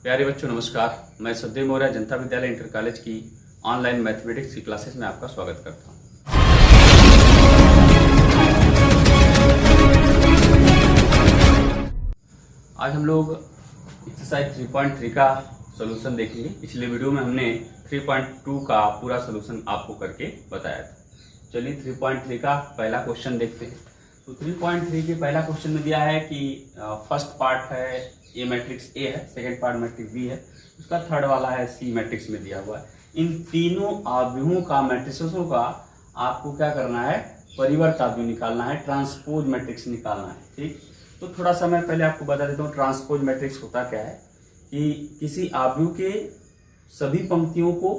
प्यारे बच्चों नमस्कार। मैं सुखदेव मौर्य जनता विद्यालय इंटर कॉलेज की ऑनलाइन मैथमेटिक्स की क्लासेस में आपका स्वागत करता हूं। आज हम लोग एक्सरसाइज 3.3 का सॉल्यूशन देखेंगे। पिछले वीडियो में हमने 3.2 का पूरा सॉल्यूशन आपको करके बताया था। चलिए 3.3 का पहला क्वेश्चन देखते हैं। तो 3.3 के पहला क्वेश्चन में दिया है कि फर्स्ट पार्ट है ए मैट्रिक्स ए है, सेकेंड पार्ट मैट्रिक्स बी है, उसका थर्ड वाला है सी मैट्रिक्स में दिया हुआ है। इन तीनों आव्यूहों का मैट्रिक्सों का आपको क्या करना है, परिवर्त आव्यूह निकालना है, ट्रांसपोज मैट्रिक्स निकालना है। ठीक, तो थोड़ा सा मैं पहले आपको बता देता हूँ ट्रांसपोज मैट्रिक्स होता क्या है कि किसी आव्यूह के सभी पंक्तियों को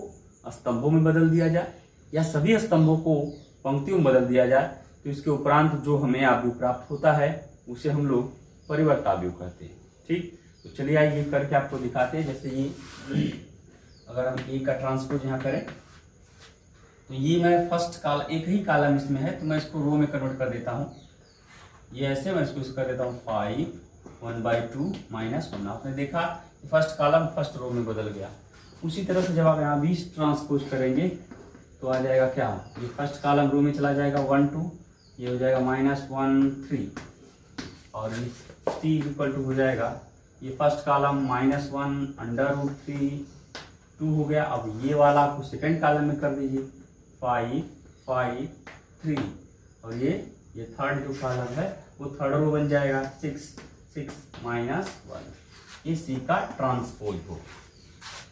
स्तंभों में बदल दिया जाए या सभी स्तंभों को पंक्तियों में बदल दिया जाए, तो इसके उपरांत जो हमें आव्यूह प्राप्त होता है उसे हम लोग परिवर्त आव्यूह कहते हैं। ठीक, तो चलिए आइए ये करके आपको दिखाते हैं। जैसे ये अगर हम ए का ट्रांसपोज यहाँ करें तो ये मैं फर्स्ट कॉलम, एक ही कॉलम इसमें है तो मैं इसको रो में कन्वर्ट कर देता हूँ। ये ऐसे मैं इसको कर देता हूँ 5 1/2 -1। आपने देखा फर्स्ट कॉलम फर्स्ट रो में बदल गया। उसी तरह से जब आप यहाँ भी ट्रांसपोज करेंगे तो आ जाएगा क्या, ये फर्स्ट कॉलम रो में चला जाएगा 1 2, ये हो जाएगा -1 3 और सी इक्वल टू हो जाएगा ये फर्स्ट कॉलम -1/√3 2 हो गया। अब ये वाला आपको सेकंड कॉलम में कर दीजिए 5 5 3 और ये थर्ड जो कॉलम है वो थर्ड रो बन जाएगा 6 6 -1। ये सी का ट्रांसपोज हो।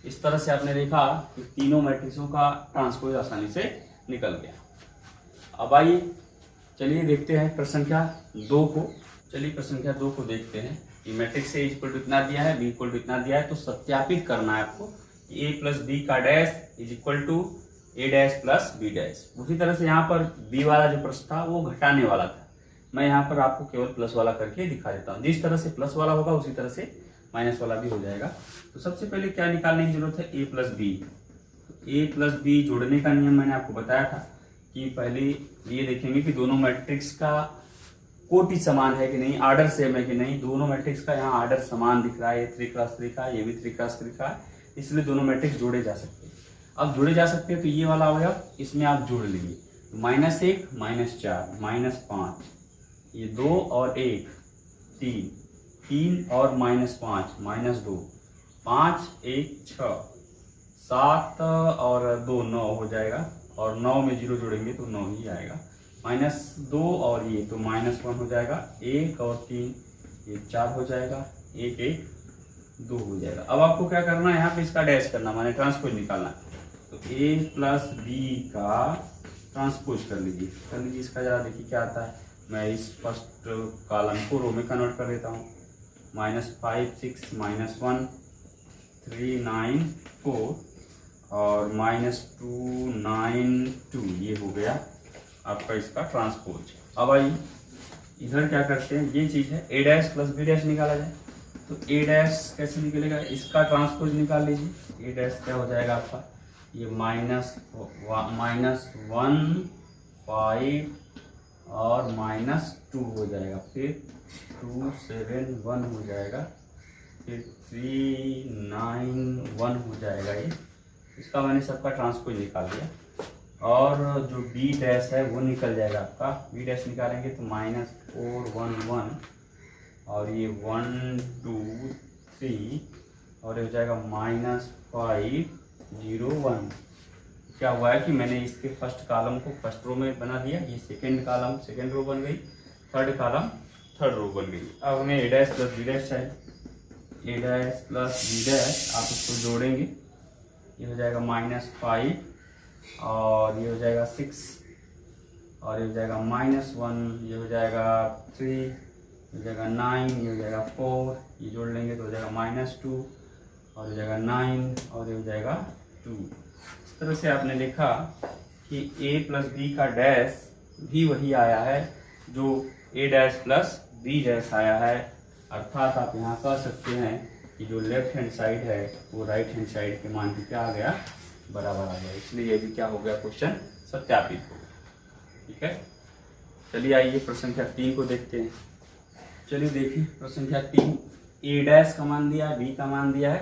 इस तरह से आपने देखा कि तीनों मैट्रिक्सों का ट्रांसपोज आसानी से निकल गया। अब आइए चलिए देखते हैं प्रश्न संख्या 2 को। चलिए प्रश्न संख्या 2 को देखते हैं कि मैट्रिक्स ए इक्वल टू इतना दिया है, बी इक्वल टू इतना दिया है, तो सत्यापित करना है आपको कि ए प्लस बी का dash is equal to A dash plus B dash. उसी तरह से यहाँ पर बी वाला जो प्रश्न था वो घटाने वाला था, मैं यहाँ पर आपको केवल प्लस वाला करके दिखा देता हूँ। जिस तरह से प्लस वाला होगा उसी तरह से माइनस वाला भी हो जाएगा। तो सबसे पहले क्या निकालने की जरूरत है, ए प्लस बी। ए प्लस बी जोड़ने का नियम मैंने आपको बताया था कि पहले ये देखेंगे कि दोनों मैट्रिक्स का कोटि समान है कि नहीं, आर्डर सेम है कि नहीं। दोनों मैट्रिक्स का यहाँ आर्डर समान दिख रहा है, ये 3x3 का, ये भी 3x3 का है, इसलिए दोनों मैट्रिक्स जोड़े जा सकते हैं। अब जोड़े जा सकते हैं तो ये वाला अवयव इसमें आप जोड़ लीजिए, -1 -4 -5, ये 2 और 1 3 3 और -5 -2 5 1 6 7 और 2 9 हो जाएगा और 9 में 0 जोड़ेंगे तो 9 ही आएगा। -2 और ये तो -1 हो जाएगा, 1 और 3 ये 4 हो जाएगा, 1 1 2 हो जाएगा। अब आपको क्या करना है, यहाँ पे इसका डैश करना, माने ट्रांसपोज निकालना है। तो a प्लस बी का ट्रांसपोज कर लीजिए इसका जरा देखिए क्या आता है। मैं इस फर्स्ट कॉलम को रो में कन्वर्ट कर देता हूँ, -5 6 -1 3 9 4 और -2 9 2, ये हो गया आपका इसका ट्रांसपोज। अब आइए इधर क्या करते हैं, ये चीज़ है ए डैश प्लस बी डैश निकाला जाए तो ए डैश कैसे निकलेगा, इसका ट्रांसपोज निकाल लीजिए। ए डैश क्या हो जाएगा आपका, ये -1 5 और -2 हो जाएगा, फिर 2 7 1 हो जाएगा, फिर 3 9 1 हो जाएगा। ये इसका मैंने सबका ट्रांसपोज निकाल दिया। और जो बी डैश है वो निकल जाएगा आपका, बी डैश निकालेंगे तो -4 1 1 और ये 1 2 3 और ये हो जाएगा -5 0 1। क्या हुआ है कि मैंने इसके फर्स्ट कॉलम को फर्स्ट रो में बना दिया, ये सेकेंड कॉलम सेकेंड रो बन गई, थर्ड कॉलम थर्ड रो बन गई। अब हमें ए डैश प्लस बी डैश चाहिए, ए डैश प्लस बी डैश आप इसको जोड़ेंगे, ये हो जाएगा -5 और ये हो जाएगा 6 और ये हो जाएगा -1, ये हो जाएगा 3, ये हो जाएगा 9, ये हो जाएगा 4, ये जोड़ लेंगे तो हो जाएगा -2 और हो जाएगा 9 और ये हो जाएगा 2। इस तरह से आपने देखा कि a प्लस बी का डैश भी वही आया है जो a dash plus B dash आया है। अर्थात आप यहाँ कह सकते हैं कि जो लेफ्ट हैंड साइड है वो राइट हैंड साइड के मान की क्या आ गया, बराबर आ गया। इसलिए ये भी क्या हो गया, क्वेश्चन सत्यापित हो गया। ठीक है, चलिए आइए प्रश्न संख्या 3 को देखते हैं। चलिए देखिए प्रश्न संख्या 3, ए डैश का मान दिया है, बी का मान दिया है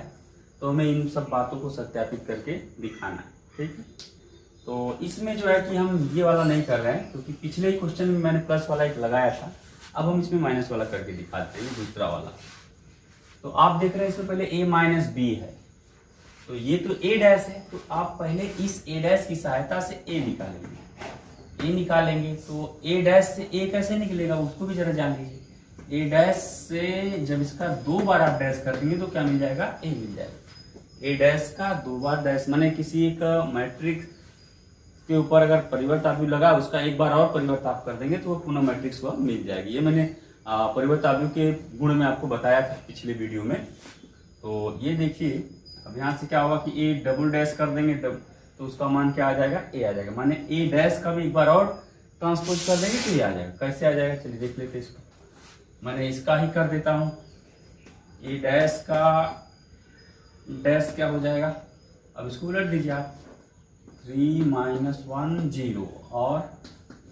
तो हमें इन सब बातों को सत्यापित करके दिखाना है, ठीक है। तो इसमें जो है कि हम ये वाला नहीं कर रहे हैं, क्योंकि पिछले ही क्वेश्चन में मैंने प्लस वाला एक लगाया था। अब हम इसमें माइनस वाला करके दिखाते हैं, दूसरा वाला। तो आप देख रहे हैं इसमें पहले a माइनस बी है, तो ये तो a डैश है, तो आप पहले इस a डैश की सहायता से a निकालेंगे। a निकालेंगे तो a डैश से a कैसे निकलेगा उसको भी जरा जान लीजिए। a डैश से जब इसका 2 बार आप डैश कर देंगे तो क्या मिल जाएगा, a मिल जाएगा। a डैश का 2 बार डैश माने किसी एक मैट्रिक्स के ऊपर अगर परिवर्ताव्यू लगा, उसका एक बार और परिवर्ताव कर देंगे तो वो पुनः मैट्रिक्स को मिल जाएगी। ये मैंने परिवर्ताव्यू के गुण में आपको बताया था पिछले वीडियो में। तो ये देखिए, अब यहाँ से क्या होगा कि a डबल डैश कर देंगे तो उसका मान क्या आ जाएगा, a आ जाएगा। माने a डैश का भी एक बार और ट्रांसपोज कर देंगे तो ये आ जाएगा। कैसे आ जाएगा चलिए देख लेते हैं इसको। मैंने इसका ही कर देता हूँ, a डैश का डैश क्या हो जाएगा, अब इसको उलट दीजिए आप। 3 माइनस 1 0 और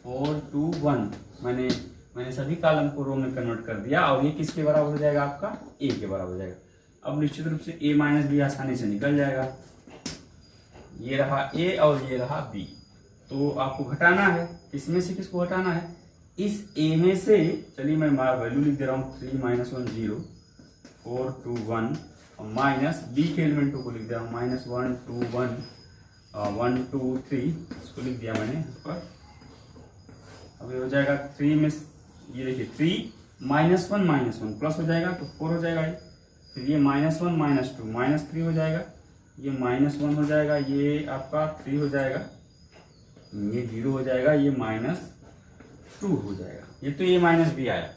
4 2 1। मैंने सभी कॉलम को रो में कन्वर्ट कर दिया और ये किसके बराबर हो जाएगा, आपका a के बराबर हो जाएगा। अब निश्चित रूप से a माइनस बी आसानी से निकल जाएगा। ये रहा a और ये रहा b। तो आपको घटाना है, इसमें से किसको घटाना है, इस a में से। चलिए मैं वैल्यू लिख दे रहा हूँ, 3 माइनस 1 0 4 2 1 और माइनस b के एलिमेंटों को लिख दे रहा हूँ, माइनस 1 2 1 1 2 3 इसको लिख दिया मैंने यहाँ पर। अब ये हो जाएगा 3 में, ये देखिए 3 माइनस 1 प्लस हो जाएगा तो 4 हो जाएगा। फिर ये माइनस 1 माइनस 2 माइनस 3 हो जाएगा, ये माइनस 1 हो जाएगा, ये आपका 3 हो जाएगा, ये 0 हो जाएगा, ये माइनस 2 हो जाएगा। ये तो ये माइनस बी आया।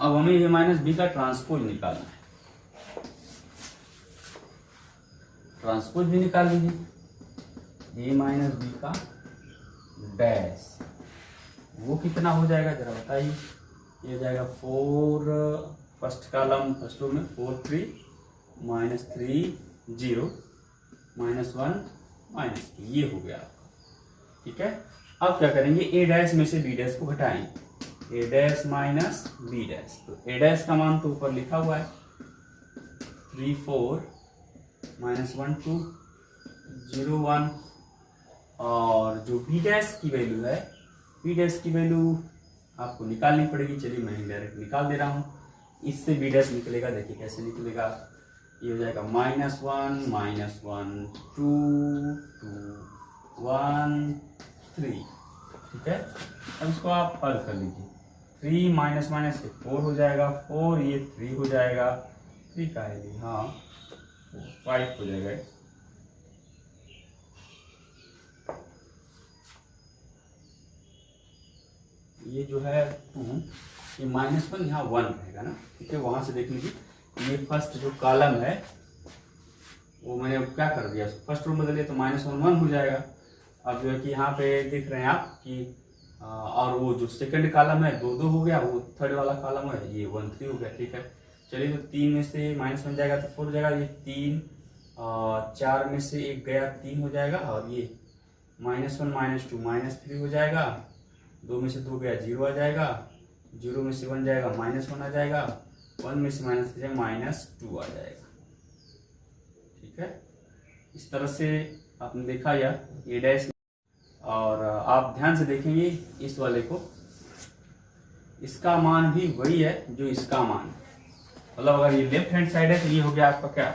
अब हमें ये माइनस बी का ट्रांसपोज निकालना है। ट्रांसपोज भी निकाल लीजिए। a माइनस बी का डैश वो कितना हो जाएगा जरा बताइए। ये हो जाएगा 4 फर्स्ट कॉलम फर्स्ट रो में 4 3 माइनस 3 0 माइनस 1 माइनस 2, ये हो गया आपका, ठीक है। अब क्या करेंगे, a डैश में से b डैश को घटाएंगे। a dash minus b dash, तो a डैश का मान तो ऊपर लिखा हुआ है 3 4 माइनस 1 2 0 1, और जो b डैश की वैल्यू है, b डैश की वैल्यू आपको निकालनी पड़ेगी। चलिए मैं डायरेक्ट निकाल दे रहा हूँ। इससे b डैश निकलेगा, देखिए कैसे निकलेगा। ये हो जाएगा -1 -1 2 2 1 3, ठीक है। अब इसको आप हल कर लीजिए। 3 माइनस माइनस से 4 हो जाएगा, 4 ये 3 हो जाएगा, 3 का है ये, हाँ 5 हो जाएगा। ये जो है ये -1 यहाँ 1 रहेगा ना, ठीक है। वहां से देख लीजिए, ये फर्स्ट जो कॉलम है वो मैंने क्या कर दिया, फर्स्ट रो बदलिए तो -1 1 हो जाएगा। अब जो है कि यहाँ पे देख रहे हैं आप कि और वो जो सेकंड कॉलम है 2 2 हो गया, वो थर्ड वाला कॉलम है ये 1 3 हो गया, ठीक है। चलिए तो 3 में से -1 जाएगा तो 4 हो जाएगा, ये 3 4 में से 1 गया 3 हो जाएगा, और ये -1 -2 -3 हो जाएगा, 2 में से 2 गया 0 आ जाएगा, 0 में से 1 जाएगा -1 आ जाएगा, 1 में से -3 जाएगा -2 आ जाएगा, ठीक है। इस तरह से आपने देखा या ए डैश। और आप ध्यान से देखेंगे इस वाले को, इसका मान भी वही है जो इसका मान, मतलब अगर ये लेफ्ट हैंड साइड है तो ये हो गया आपका क्या,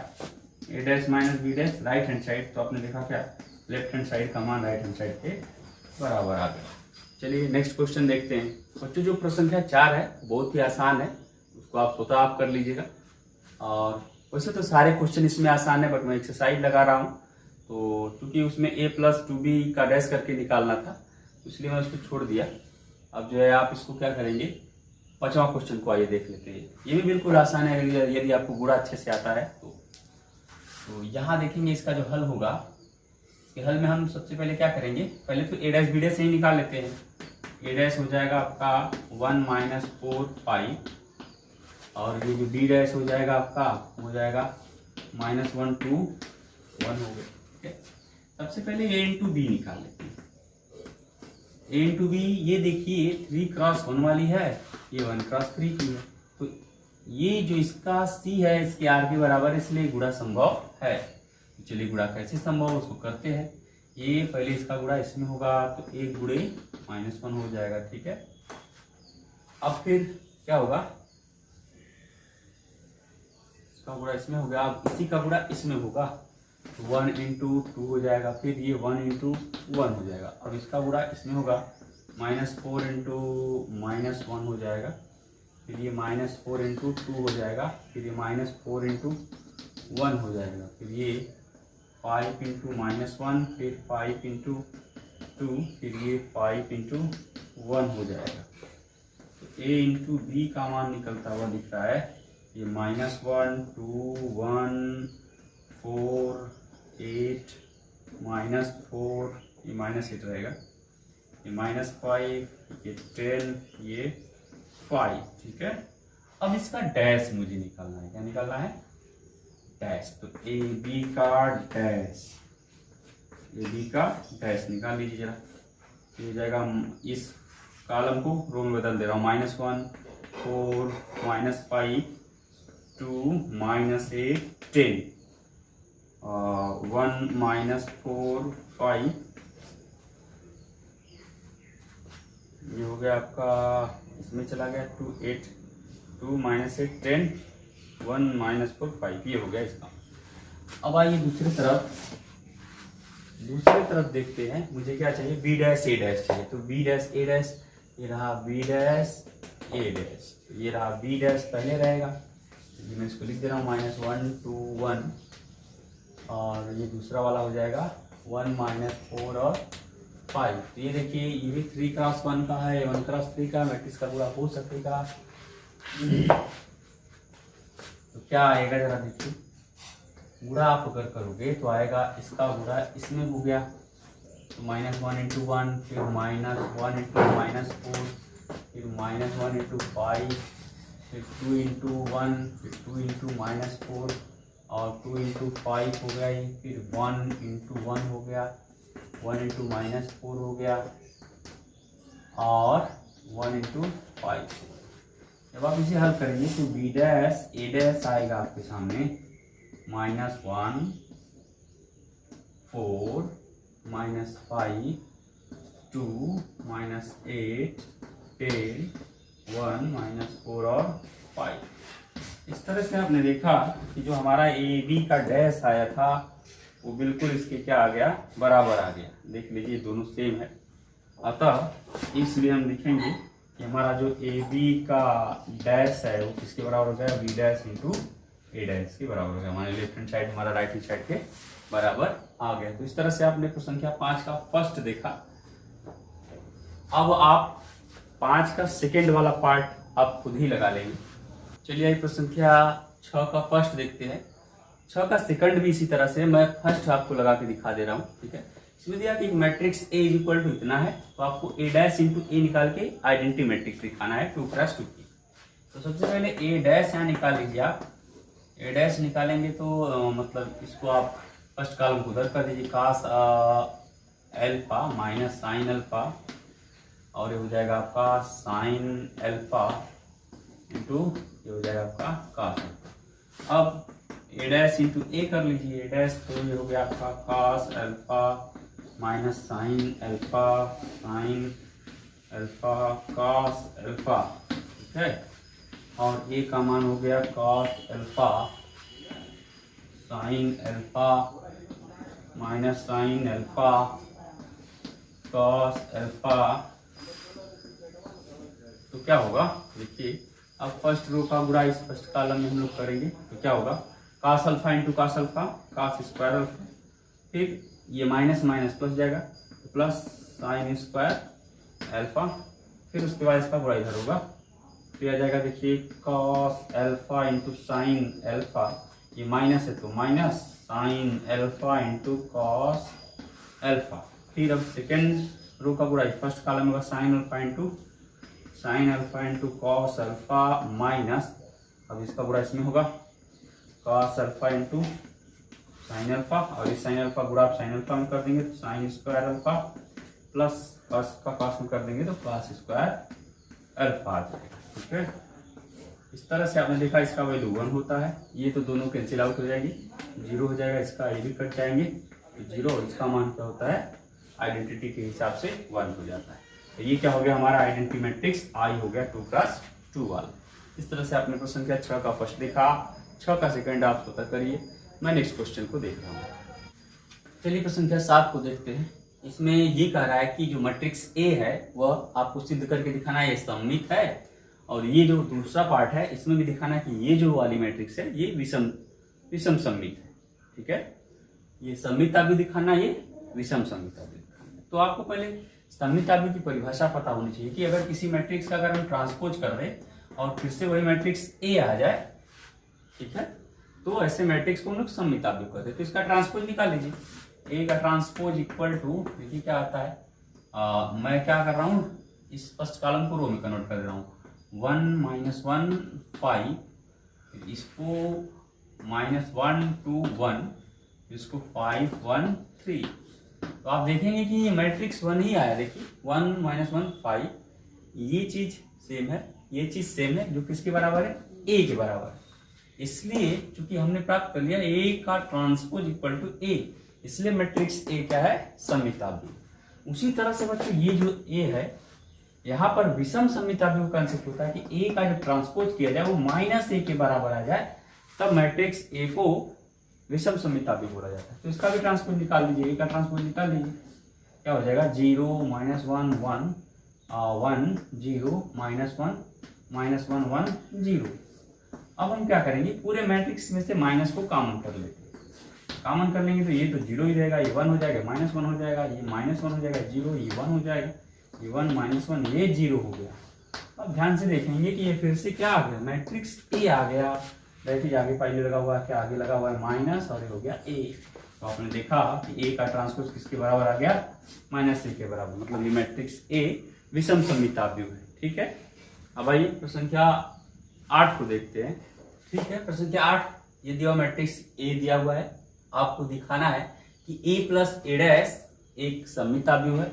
A dash minus B dash right hand side. तो आपने देखा क्या, लेफ्ट हैंड साइड का मान राइट हैंड साइड के बराबर आ गया। चलिए नेक्स्ट क्वेश्चन देखते हैं। बच्चों जो प्रश्न संख्या 4 है बहुत ही आसान है, उसको आप स्वतः आप कर लीजिएगा। और वैसे तो सारे क्वेश्चन इसमें आसान है, बट मैं एक्सरसाइज लगा रहा हूँ, तो चूंकि उसमें a + 2b का डैश करके निकालना था इसलिए मैं उसको छोड़ दिया। अब जो है आप इसको क्या करेंगे, 5वां क्वेश्चन को आइए देख लेते हैं। ये भी बिल्कुल आसान है यदि आपको गुणा अच्छे से आता है तो यहाँ देखेंगे इसका जो हल होगा, इसके हल में हम सबसे पहले क्या करेंगे, पहले तो a डैश b डैश ही निकाल लेते हैं। a डैश हो जाएगा आपका 1 - 4 5, और ये जो b डैश हो जाएगा आपका हो जाएगा -1 2 1 हो गया, ठीक है। सबसे पहले a × b निकाल लेते हैं। a × b, ये देखिए 3 × 1 वाली है, ये 1 × 3 की है, तो ये जो इसका सी है इसके आर के बराबर है, इसलिए गुणा संभव है। चलिए गुणा कैसे संभव उसको करते हैं। ये पहले इसका गुणा इसमें होगा तो 1 गुणे -1 हो जाएगा, ठीक है। अब फिर क्या होगा, इसका गुणा इसमें हो गया, अब इसी का गुणा इसमें होगा, 1 × 2 हो जाएगा, फिर ये 1 × 1 हो जाएगा। अब इसका गुणा इसमें होगा, -4 × -1 हो जाएगा, फिर ये -4 × 2 हो जाएगा, फिर ये -4 × 1 हो जाएगा, फिर ये 5 × -1, फिर 5 × 2, फिर ये 5 × 1 हो जाएगा। तो a × b का मान निकलता हुआ दिख रहा है, ये -1 2 1 4 8 -4, ये -8 रहेगा, ये -5, ये 10, ये 5, ठीक है। अब इसका डैश मुझे निकालना है, क्या निकालना है, डैश। तो ए बी का डैश, ए बी का डैश निकाल लीजिए जरा। ये हो जाएगा, इस कॉलम को रो में बदल दे रहा हूँ, -1 4 -5 2 -8 10 1 -4 5, ये हो गया आपका, इसमें चला गया 2 8 2 -8 10 1 -4 5, ये हो गया इसका। अब आइए दूसरी तरफ देखते हैं। मुझे क्या चाहिए, B डैश A डैश चाहिए। तो B डैश A डैश, ये रहा B डैश A डैश, ये रहा B डैश पहले रहेगा, मैं इसको लिख दे रहा हूँ -1 2 1, और ये दूसरा वाला हो जाएगा 1 -4 और 5। तो ये देखिए, ये भी 3 × 1 का है, 1 × 3 का मैट्रिक्स का गुणा हो सकेगा। तो क्या आएगा जरा देखिए, गुणा आप अगर करोगे तो आएगा, इसका गुणा इसमें हो गया तो -1 × 1, फिर -1 × -4, फिर -1 × 5, फिर 2 × 1, फिर 2 × -4 और 2 × 5 हो गया ये, फिर 1 × 1 हो गया, 1 × -4 हो गया और 1 × 5। जब आप इसे हल करेंगे तो B डैश A डैश आएगा आपके सामने -1 4 -5 2 -8 10 1 -4 और 5। इस तरह से आपने देखा कि जो हमारा ए बी का डैश आया था वो बिल्कुल इसके क्या आ गया, बराबर आ गया। देख लीजिए दोनों सेम है, अतः इसलिए हम लिखेंगे कि हमारा जो ए बी का डैश है वो किसके बराबर हो गया, बी डैश × ए डैश के बराबर हो गया। हमारे लेफ्ट हैंड साइड हमारा राइट हैंड साइड के बराबर आ गया। तो इस तरह से आपने प्रश्न संख्या 5 का फर्स्ट देखा। अब आप 5 का सेकेंड वाला पार्ट आप खुद ही लगा लेंगे। चलिए प्रश्न संख्या 6 का फर्स्ट देखते हैं। 6 का सेकंड भी इसी तरह से, मैं फर्स्ट आपको लगा के दिखा दे रहा हूँ, ठीक है। इसमें दिया कि एक मैट्रिक्स A = इतना है, तो आपको A डैश × A निकाल के आइडेंटिटी मैट्रिक्स दिखाना है 2 × 2 की। तो सबसे पहले A डैश यहाँ निकाल लीजिए आप। A डैश निकालेंगे तो मतलब इसको आप फर्स्ट कॉलम को उधर कर दीजिए, cos alpha minus sine alpha, और ये हो जाएगा आपका साइन अल्फा इंटू ये हो जाएगा आपका cos अल्फा। अब A डैश × A कर लीजिए, A डैश, तो ये हो गया आपका cos alpha minus sine alpha cos alpha, ठीक है। और A का मान हो गया cos alpha sine alpha minus sine alpha cos alpha. तो क्या होगा देखिए, अब फर्स्ट रो का गुणा इस फर्स्ट कॉलम में हम लोग करेंगे तो क्या होगा, cos alpha × cos alpha cos square alpha, फिर ये माइनस माइनस प्लस जाएगा तो प्लस साइन स्क्वायर अल्फा, फिर उसके बाद इसका गुणा इधर होगा तो आ जाएगा देखिए cos अल्फा × साइन अल्फा, ये माइनस है तो minus sine alpha × cos alpha. फिर अब सेकेंड रो का गुणा फर्स्ट कॉलम होगा sine alpha × cos alpha minus, अब इसका गुणा इसमें होगा cos अल्फा × साइन अल्फा, और इस साइन अल्फा गुणा आप साइन अल्फा में कर देंगे तो sine square alpha plus cos का cos में कर देंगे तो cos स्क्वायर अल्फा आ जाएगा, ठीक है। इस तरह से आपने देखा इसका वैल्यू 1 होता है, ये तो दोनों कैंसिल आउट हो जाएगी, 0 हो जाएगा, इसका ये भी कट जाएंगे, तो 0 और इसका मान क्या होता है आइडेंटिटी के हिसाब से 1 हो जाता है। तो ये क्या हो गया हमारा आइडेंटिटी मैट्रिक्स आई हो गया 2x2 वाला। इस तरह से आपने प्रश्न संख्या 6 का फर्स्ट देखा, 6 का सेकंड आप स्वतः करिए, मैं नेक्स्ट क्वेश्चन को देख रहा हूँ। चलिए प्रश्न संख्या 7 को देखते हैं। इसमें ये कह रहा है कि जो मैट्रिक्स ए है वह आपको सिद्ध करके दिखाना है ये सममित है, और ये जो दूसरा पार्ट है इसमें भी दिखाना है कि ये जो वाली मैट्रिक्स है ये विषम सममित है। ठीक है, ये सममिता भी दिखाना, ये विषम सममिता भी दिखाना। तो आपको पहले सममिता भी की परिभाषा पता होनी चाहिए कि अगर किसी मैट्रिक्स का अगर हम ट्रांसपोज कर दें और फिर से वही मैट्रिक्स ए आ जाए, ठीक है, तो ऐसे मैट्रिक्स को हम लोग सममिता भी कहते हैं। तो इसका ट्रांसपोज निकाल लीजिए, ए का ट्रांसपोज इक्वल टू, देखिए क्या आता है, मैं क्या कर रहा हूँ इस फर्स्ट कॉलम को रो में कन्वर्ट कर रहा हूँ, 1 - 1 5, इसको -1 2 1, इसको 5 1 3। तो आप देखेंगे कि ये मैट्रिक्स 1 ही आया। देखिए 1 - 1 5, ये चीज सेम है, ये चीज सेम है, जो किसके बराबर है, ए के बराबर है। इसलिए चूंकि हमने प्राप्त कर लिया ए का ट्रांसपोज इक्वल टू ए, इसलिए मैट्रिक्स ए क्या है, सममिताभ्युह। उसी तरह से बच्चों ये जो ए है यहाँ पर विषम सममिताभ्युह कंसेप्ट होता है कि ए का जो ट्रांसपोज किया जाए वो -a के बराबर आ जाए, तब मैट्रिक्स ए को विषम सममिताभ्युह बोला जाता है। तो इसका भी ट्रांसपोज निकाल लीजिए, ए का ट्रांसपोज निकाल लीजिए, क्या हो जाएगा 0 - 1 1 1 0 -1 -1 1 0। अब हम क्या करेंगे, पूरे मैट्रिक्स में से माइनस को कॉमन कर लेते हैं। कॉमन कर लेंगे तो ये तो 0 ही रहेगा, ये 1 हो जाएगा, -1 हो जाएगा, ये -1 हो जाएगा, 0, ये 1 हो जाएगा, ये 1 - 1, ये 0 हो गया। अब ध्यान से देखेंगे कि ये फिर से क्या आ गया, मैट्रिक्स ए आ गया। देखिए आगे पहले लगा हुआ है, क्या आगे लगा हुआ है माइनस, और ये हो गया ए। तो आपने देखा कि ए का ट्रांसपोज किसके बराबर आ गया, -a के बराबर, मतलब ये मैट्रिक्स ए विषम सममिताभ्युह है। ठीक है, अब आइए प्रश्न संख्या 8 को देखते हैं। ठीक है, प्रश्न संख्या 8, ये दिया मैट्रिक्स ए दिया हुआ है, आपको दिखाना है कि a + a' एक सममिताभ्युह है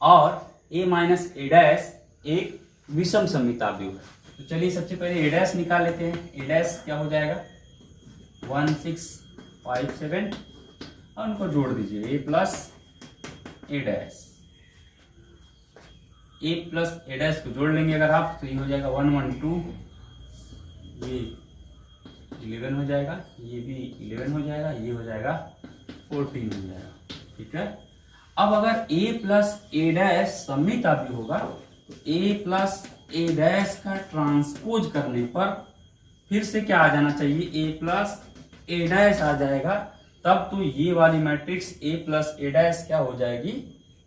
और a - a' एक विषम सममिताभ्युह है। तो चलिए सबसे पहले a' निकाल लेते हैं। a' क्या हो जाएगा 1 6 5 7, और उनको जोड़ दीजिए, a + a' को जोड़ लेंगे अगर आप, तो ये हो जाएगा 1 1 2, ये 11 हो जाएगा, ये भी 11 हो जाएगा, ये हो जाएगा 14 हो जाएगा। ठीक है, अब अगर a + a' सममिताभ्युह होगा तो a + a' का ट्रांसपोज करने पर फिर से क्या आ जाना चाहिए, a + a' आ जाएगा, तब तो ये वाली मैट्रिक्स a + a' क्या हो जाएगी,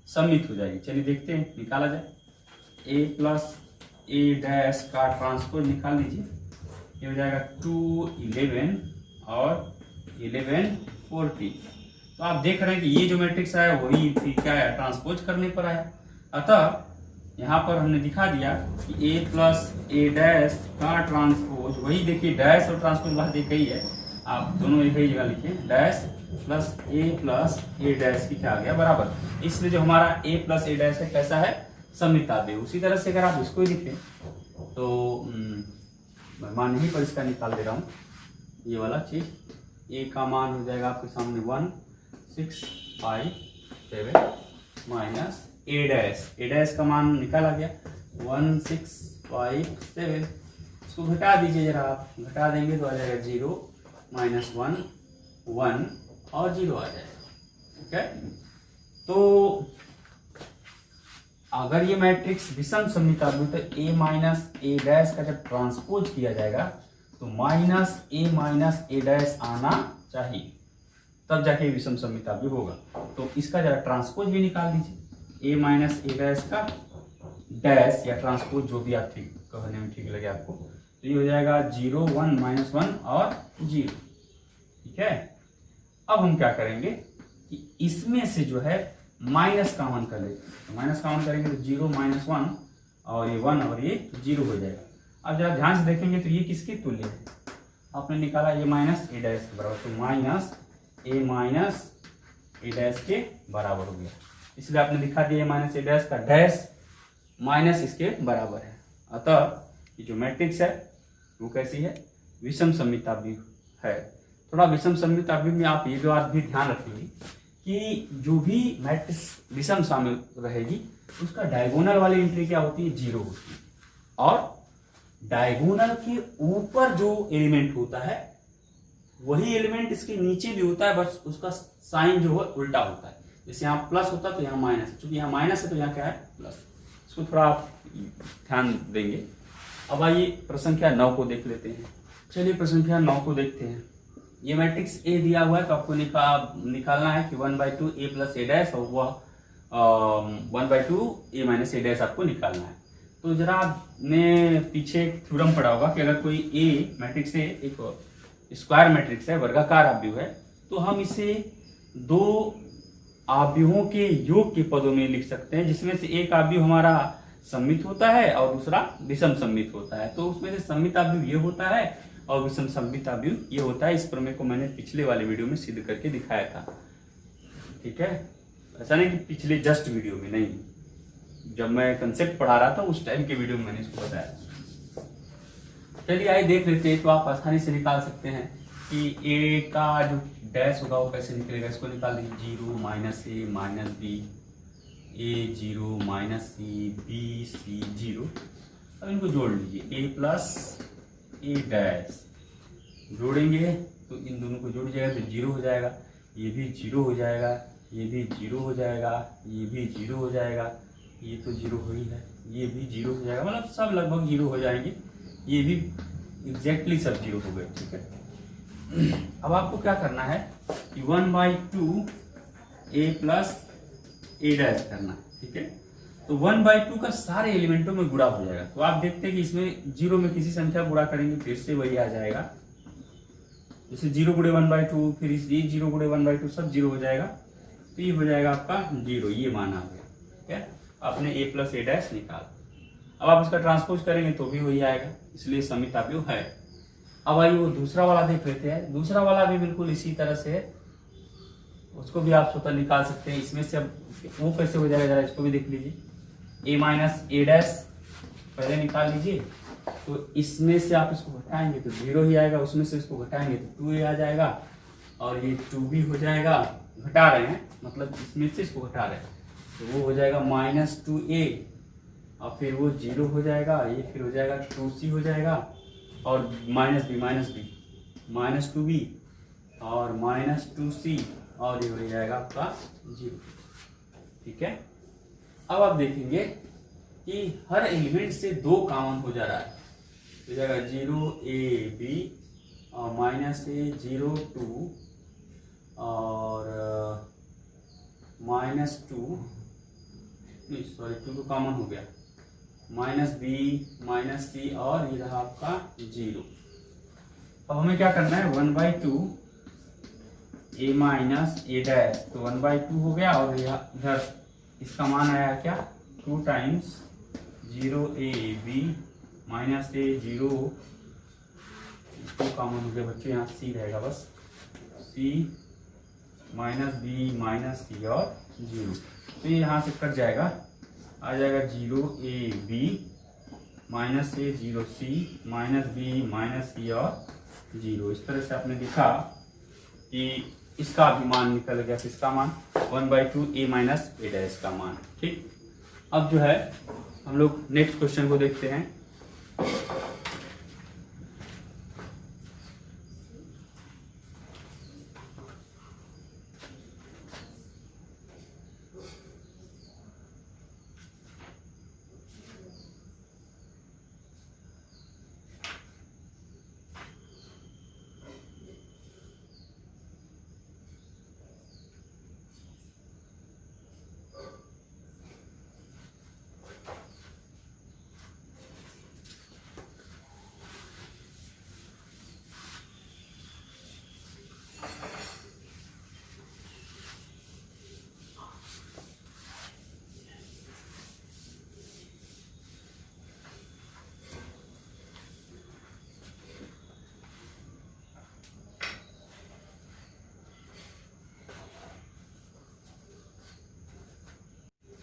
सममित हो जाएगी। चलिए देखते हैं, निकाला जाए, a + a' का ट्रांसपोज निकाल लीजिए, ये हो जाएगा 2 11 और 11 14। तो आप देख रहे हैं कि ये जो मैट्रिक्स आया वही फिर क्या है, ट्रांसपोज करने पर आया। अतः यहाँ पर हमने दिखा दिया कि a + a' का ट्रांसपोज, वही देखिए डैश और ट्रांसपोज बात एक ही है, आप दोनों एक ही जगह लिखिए, डैश + a' की क्या आ गया बराबर। इसलिए जो हमारा a + a' है कैसा है, सममिताभ्युह। उसी तरह से अगर आप इसको ही लिखें तो मैं मान यहीं पर इसका निकाल दे रहा हूँ, ये वाला चीज, a का मान हो जाएगा आपके सामने 1 6 5 7 -a' का मान निकाला गया 1 6 5 7। इसको घटा दीजिए जरा, आप घटा देंगे तो आ जाएगा 0 -1 1 और 0 आ जाएगा। ठीक है, तो अगर ये मैट्रिक्स विषम सममिताभ्युह तो a - a' का जब ट्रांसपोज किया जाएगा तो -a - a' आना चाहिए, तब जाके विषम सममिताभ्युह होगा। तो इसका जरा ट्रांसपोज भी निकाल दीजिए, a - a' का डैश या ट्रांसपोज जो भी आप ठीक कहने में ठीक लगे आपको, तो ये हो जाएगा 0 1 -1 और 0। ठीक है, अब हम क्या करेंगे कि इसमें से जो है माइनस कॉमन कर लेते हैं, तो माइनस कॉमन करेंगे तो 0 -1 और ये 1 और ये 0 हो जाएगा। अब जरा ध्यान से देखेंगे तो ये किसके तुल्य है, आपने निकाला a - a' के बराबर, तो -a - a' के बराबर हो गया। इसलिए आपने दिखा दिया a - a' का डैश माइनस इसके बराबर है। अतः ये जो मैट्रिक्स है वो कैसी है, विषम सममिताव्यूह है। थोड़ा विषम सममिताव्यूह में आप ये बात भी ध्यान रखेंगे कि जो भी मैट्रिक्स विषम शामिल रहेगी उसका डायगोनल वाली एंट्री क्या होती है, 0 होती है, और डायगोनल के ऊपर जो एलिमेंट होता है वही एलिमेंट इसके नीचे भी होता है, बस उसका साइन जो है उल्टा होता है। जैसे यहाँ प्लस होता है तो यहाँ माइनस है, क्योंकि यहाँ माइनस है तो यहाँ क्या है, प्लस। इसको थोड़ा आप ध्यान देंगे। अब आइए प्रश्न संख्या 9 को देख लेते हैं। चलिए प्रश्न संख्या 9 को देखते हैं। ये मैट्रिक्स ए दिया हुआ है तो आपको निकालना है कि 1/2 a प्लस a डैश और वह 1/2 a माइनस a डैश आपको निकालना है। तो जरा आपने पीछे एक थ्योरम पढ़ा होगा कि अगर कोई ए मैट्रिक्स है, एक स्क्वायर मैट्रिक्स है, वर्गाकार आव्यूह है, तो हम इसे दो आव्यूहों के योग के पदों में लिख सकते हैं, जिसमें से एक आव्यूह हमारा सममित होता है और दूसरा विषम सममित होता है। तो उसमें से सममित आव्यूह ये होता है और विषम सममित आव्यूह ये होता है। इस प्रमेय को मैंने पिछले वाले वीडियो में सिद्ध करके दिखाया था, ठीक है। ऐसा नहीं कि पिछले जस्ट वीडियो में, नहीं, जब मैं कंसेप्ट पढ़ा रहा था उस टाइम के वीडियो में मैंने इसको बताया। चलिए आइए देख लेते हैं। तो आप आसानी से निकाल सकते हैं कि ए का जो डैश होगा वो कैसे निकलेगा। इसको निकाल दीजिए, 0 माइनस ए माइनस बी, ए 0 माइनस सी, बी सी 0। अब इनको जोड़ लीजिए, ए प्लस ए डैश जोड़ेंगे तो इन दोनों को जोड़ जाएगा तो 0 हो जाएगा, ये भी 0 हो जाएगा, ये भी 0 हो जाएगा, ये भी 0 हो जाएगा, ये तो 0 हो ही है, ये भी 0 हो जाएगा, मतलब सब लगभग 0 हो जाएंगे, ये भी एग्जैक्टली सब 0 हो गए, ठीक है। अब आपको क्या करना है कि 1/2 a प्लस a डैश करना है, ठीक है। तो 1/2 का सारे एलिमेंटों में गुणा हो जाएगा। तो आप देखते हैं कि इसमें 0 में किसी संख्या गुणा करेंगे फिर से वही आ जाएगा। जैसे 0 गुणे 1/2, फिर ये 0 गुणे 1/2 सब 0 हो जाएगा, तो ये हो जाएगा आपका 0, ये मान आ गया, ठीक है। आपने a प्लस a डैश निकाल। अब आप इसका ट्रांसपोज करेंगे तो भी वही आएगा, इसलिए सममित आव्यूह है। अब आइए वो दूसरा वाला देख लेते हैं। दूसरा वाला भी बिल्कुल इसी तरह से है, उसको भी आप स्वतः निकाल सकते हैं। इसमें से अब वो कैसे हो जाएगा जरा इसको भी देख लीजिए। a माइनस a डैश पहले निकाल लीजिए, तो इसमें से आप इसको घटाएंगे तो 0 ही आएगा, उसमें से इसको घटाएंगे तो 2a आ जाएगा, और ये 2b हो जाएगा। घटा रहे हैं मतलब इसमें से इसको घटा रहे हैं, तो वो हो जाएगा -2a, और फिर वो 0 हो जाएगा, ये फिर हो जाएगा 2c हो जाएगा, और -b -2b और -2c, और ये हो जाएगा आपका 0, ठीक है। अब आप देखेंगे कि हर एलिमेंट से 2 कॉमन हो जा रहा है, हो जाएगा 0ab और -a 0 2 और -2, नहीं सॉरी 2 तो कॉमन हो गया, -b -c और ये रहा आपका 0। अब हमें क्या करना है, 1/2 a माइनस a डैश, तो 1/2 हो गया, और इधर इसका मान आया क्या, 2 टाइम्स 0ab -a 0, इसको कॉमन हो गया बच्चों, यहाँ c रहेगा बस, c -b -c और 0, तो ये यहाँ से कट जाएगा, आ जाएगा 0ab -a 0c -b -c और 0। इस तरह से आपने देखा कि इसका भी मान निकल गया, किसका मान, 1/2 a माइनस a डैश का मान, ठीक। अब जो है हम लोग नेक्स्ट क्वेश्चन को देखते हैं।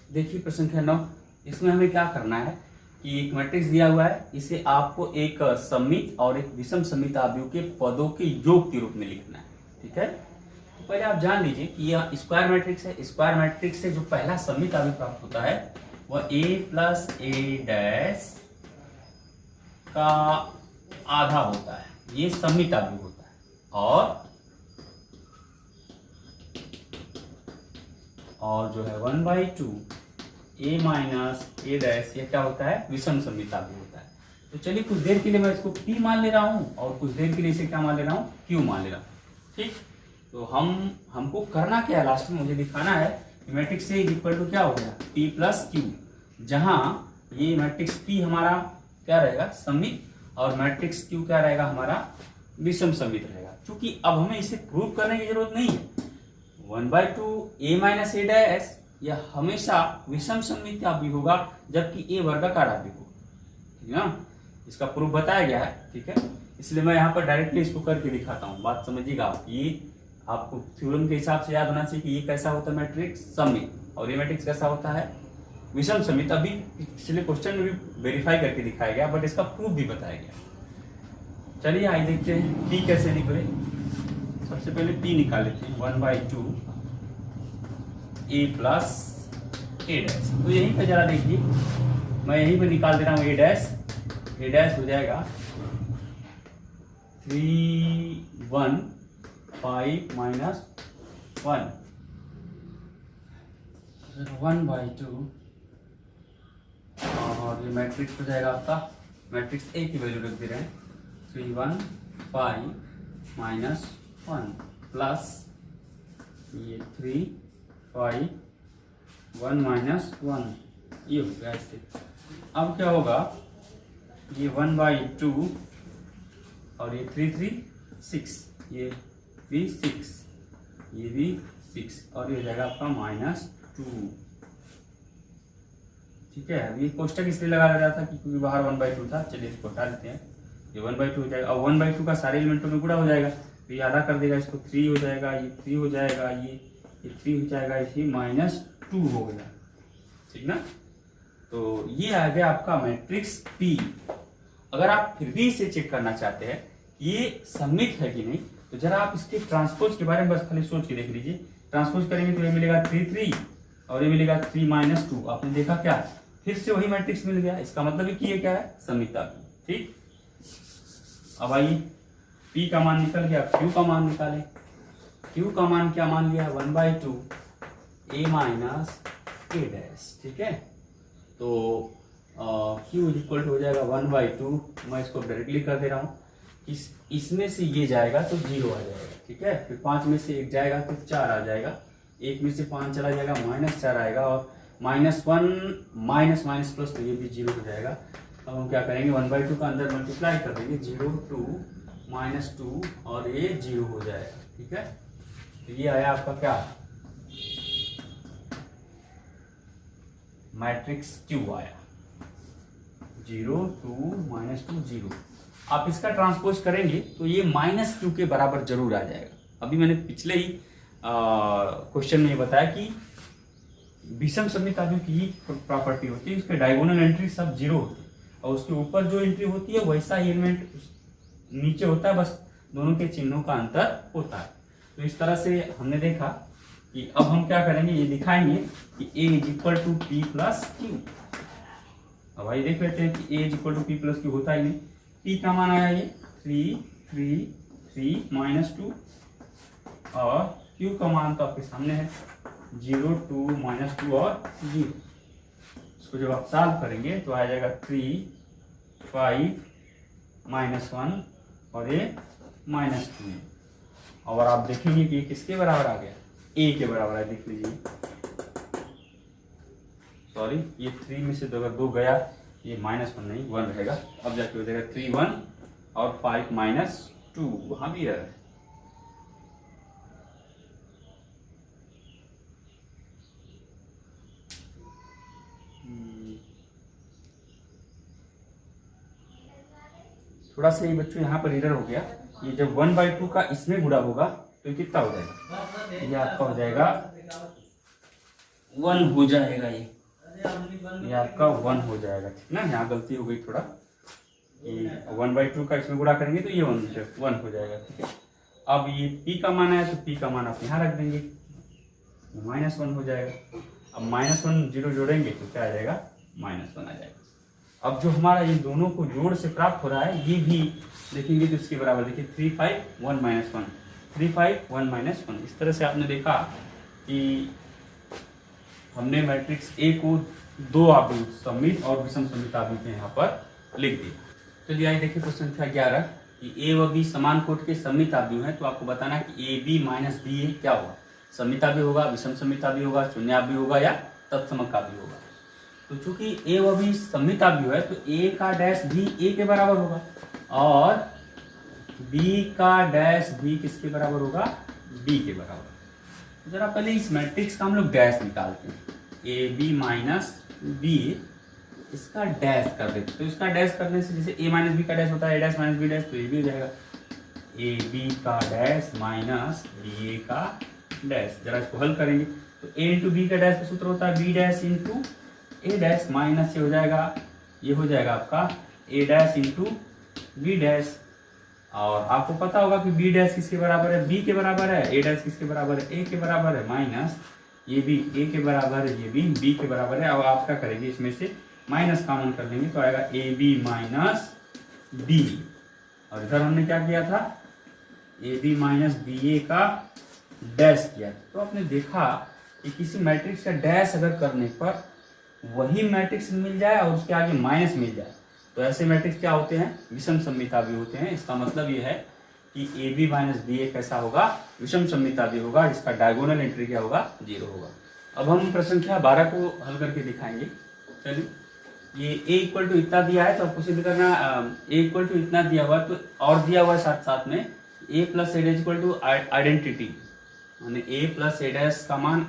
देखिए प्रश्न संख्या 9, इसमें हमें क्या करना है कि एक मैट्रिक्स दिया हुआ है, इसे आपको एक सममित और एक विषम सममित आव्यूह के पदों के योग के रूप में लिखना है। ठीक है, तो पहले आप जान लीजिए कि यह स्क्वायर मैट्रिक्स है। स्क्वायर मैट्रिक्स से जो पहला सममित आव्यूह प्राप्त होता है वह a प्लस ए डैश का आधा होता है, ये सममित आव्यूह होता है। और जो है 1/2 a माइनस ए डैश ये क्या होता है, विषम सममित आव्यूह होता है। तो चलिए कुछ देर के लिए मैं इसको p मान ले रहा हूँ और कुछ देर के लिए इसे क्या मान ले रहा हूँ, q मान ले रहा हूँ। ठीक, तो हमको करना क्या है, लास्ट में मुझे दिखाना है कि मैट्रिक्स A इक्वल टू क्या हो गया, p प्लस क्यू, जहाँ ये मैट्रिक्स P हमारा क्या रहेगा, सममित, और मैट्रिक्स Q क्या रहेगा, हमारा विषम सममित रहेगा। क्योंकि अब हमें इसे प्रूव करने की जरूरत नहीं है। 1/2 a माइनस ए डैश यह हमेशा विषम सममित आव्यूह होगा, जबकि a वर्गाकार आव्यूह होगा। ठीक है ना, इसका प्रूफ बताया गया है। ठीक है, इसलिए मैं यहाँ पर डायरेक्टली इसको करके दिखाता हूँ, बात समझिएगा आप। ये आपको थ्योरम के हिसाब से याद होना चाहिए कि ये कैसा होता है मैट्रिक्स, सममित, और ये मैट्रिक्स कैसा होता है, विषम सममित। अभी पिछले क्वेश्चन में भी वेरीफाई करके दिखाया गया, बट इसका प्रूफ भी बताया गया। चलिए आइए देखते हैं p कैसे निकले। सबसे पहले p निकाल लेते हैं, 1/2 a प्लस ए डैश। तो यहीं पे जरा देखिए, मैं यहीं पे निकाल दे रहा हूँ a डैश हो जाएगा 3 1 5 माइनस 1 1/2, और ये मैट्रिक्स हो जाएगा आपका, मैट्रिक्स A की वैल्यू रख दे रहे हैं 3 1 5 माइनस 1 प्लस ये 3 5 1 माइनस 1, ये हो गया इससे। अब क्या होगा, ये 1/2 और ये 3 3 6, ये भी 6, ये भी 6, और ये हो जाएगा आपका -2। ठीक है, अभी कोष्टक इसलिए लगा रहा था कि क्योंकि बाहर 1/2 था। चलिए इसको हटा देते हैं, ये 1/2 हो जाएगा। और 1/2 का सारे एलिमेंटों में गुणा हो जाएगा, तो ये आधा कर देगा, इसको 3 हो जाएगा, ये 3 हो जाएगा, ये 3 हो जाएगा, इसी -2 हो गया। ठीक ना, तो ये आ गया आपका मैट्रिक्स P। अगर आप फिर भी इसे चेक करना चाहते हैं ये सममित है कि नहीं, तो जरा आप इसके ट्रांसपोज के बारे में बस खाली सोच के देख लीजिए। ट्रांसपोज करेंगे तो ये मिलेगा 3 3 और ये मिलेगा 3 - 2। आपने देखा क्या, फिर से वही मैट्रिक्स मिल गया। इसका मतलब है कि ये क्या है, सममित आव्यूह। ठीक, अब आइए P का मान निकल गया, Q का मान निकालें। Q का मान क्या मान लिया, 1/2 a माइनस ए डैश। ठीक है, तो Q इक्वल टू हो जाएगा 1/2, मैं इसको डायरेक्टली कर दे रहा हूँ। इसमें से ये जाएगा तो 0 आ जाएगा। ठीक है, फिर 5 में से 1 जाएगा तो 4 आ जाएगा, 1 में से 5 चला जाएगा -4 आएगा, और -1 माइनस प्लस, तो ये भी 0 हो जाएगा। अब हम क्या करेंगे, 1/2 का अंदर मल्टीप्लाई कर देंगे, 0 2 -2 और ये 0 हो जाएगा। ठीक है, तो ये आया आपका क्या, मैट्रिक्स Q आया, 0 2 -2 0। आप इसका ट्रांसपोज करेंगे तो ये -Q के बराबर जरूर आ जाएगा। अभी मैंने पिछले ही क्वेश्चन में ये बताया कि विषम सममित आव्यूह की प्रॉपर्टी होती है, उसके डायगोनल एंट्री सब 0 होती है, और उसके ऊपर जो एंट्री होती है वैसा ही एलिमेंट नीचे होता है, बस दोनों के चिन्हों का अंतर होता है। तो इस तरह से हमने देखा कि अब हम क्या करेंगे, ये दिखाएंगे कि A = P + Q। अब आइए देख लेते हैं कि A = P + Q होता ही नहीं। P का मान आया ये 3 3 3 -2, और Q का मान तो आपके सामने है 0 2 -2 और 0। इसको जब आप सॉल्व करेंगे तो आ जाएगा 3 5 -1 और ये -2। और आप देखेंगे कि ये किसके बराबर आ गया, A के बराबर है। देख लीजिए, सॉरी, ये 3 में से अगर 2 गया, ये -1 नहीं 1 रहेगा। अब जाके हो जाएगा 3 1 और 5 -2, वहां भी है। थोड़ा सा ये बच्चों यहाँ पर एरर हो गया। ये जब 1/2 का इसमें गुणा होगा तो कितना हो जाएगा, ये आपका हो जाएगा 1 हो जाएगा। ये ये आपका 1 हो जाएगा, ठीक ना। यहाँ गलती हो गई थोड़ा, 1/2 का इसमें गुणा करेंगे तो ये 1 हो जाएगा, ठीक है। अब ये p का मान है तो p का मान आप यहाँ रख देंगे, -1 हो जाएगा। अब -1 जीरो जोड़ेंगे तो क्या आ जाएगा, -1 आ जाएगा। अब जो हमारा ये दोनों को जोड़ से प्राप्त हो रहा है ये भी देखेंगे तो इसके बराबर, देखिए 3 5 1 -1 3 5 1 -1। इस तरह से आपने देखा कि हमने मैट्रिक्स ए को दो आव्यूह सममित और विषम सममित आव्यूह के यहाँ पर लिख दिया। चलिए आइए देखिए प्रश्न संख्या 11 कि ए व बी समान कोट के सममित आव्यूह है, तो आपको बताना है कि ए बी माइनस बी ए क्या होगा, सममित आव्यूह होगा, विषम सममित आव्यूह होगा, शून्य आव्यूह होगा या तत्समक आव्यूह होगा। तो चूंकि ए व बी सममित आव्यूह है तो ए का डैश भी ए के बराबर होगा और बी का डैश भी किसके बराबर होगा, बी के बराबर। तो जरा पहले इस मैट्रिक्स का हम लोग डैश निकालते हैं, ए बी माइनस बी, इसका डैश कर देते। तो इसका डैश करने से जैसे ए माइनस बी का डैश होता है, ए डैश माइनस बी डैश, तो ये भी हो जाएगा ए बी का डैश माइनस बी ए का डैश। जरा इसको हल करेंगे तो ए इंटू बी का डैश का सूत्र होता है बी डैश इंटू ए डैश माइनस ये हो जाएगा आपका ए डैश इंटू बी डैश। और आपको पता होगा कि बी डैश किसके बराबर है, बी के बराबर है, ए डैश किसके बराबर है, ए के बराबर है, माइनस ये भी ए के बराबर है, ये भी बी के बराबर है। अब आप क्या करेंगे, इसमें से माइनस कॉमन कर लेंगे तो आएगा ए बी माइनस बी। और इधर हमने क्या किया था, ए बी माइनस बी ए का डैश किया। तो आपने देखा कि किसी मैट्रिक्स का डैश अगर करने पर वही मैट्रिक्स मिल जाए और उसके आगे माइनस मिल जाए तो ऐसे मैट्रिक्स क्या होते हैं, विषम सममित आव्यूह होते हैं। इसका मतलब ये है कि ए बी माइनस बी ए कैसा होगा, विषम सममित आव्यूह होगा, जिसका डायगोनल एंट्री क्या होगा, 0 होगा। अब हम प्रश्न संख्या 12 को हल करके दिखाएंगे। चलिए, ये ए इक्वल टू इतना दिया है तो आपको सिद्ध करना, ए इक्वल टू इतना दिया हुआ तो और दिया हुआ है साथ साथ में A plus A dash equal to identity, यानी ए प्लस ए डैश का मान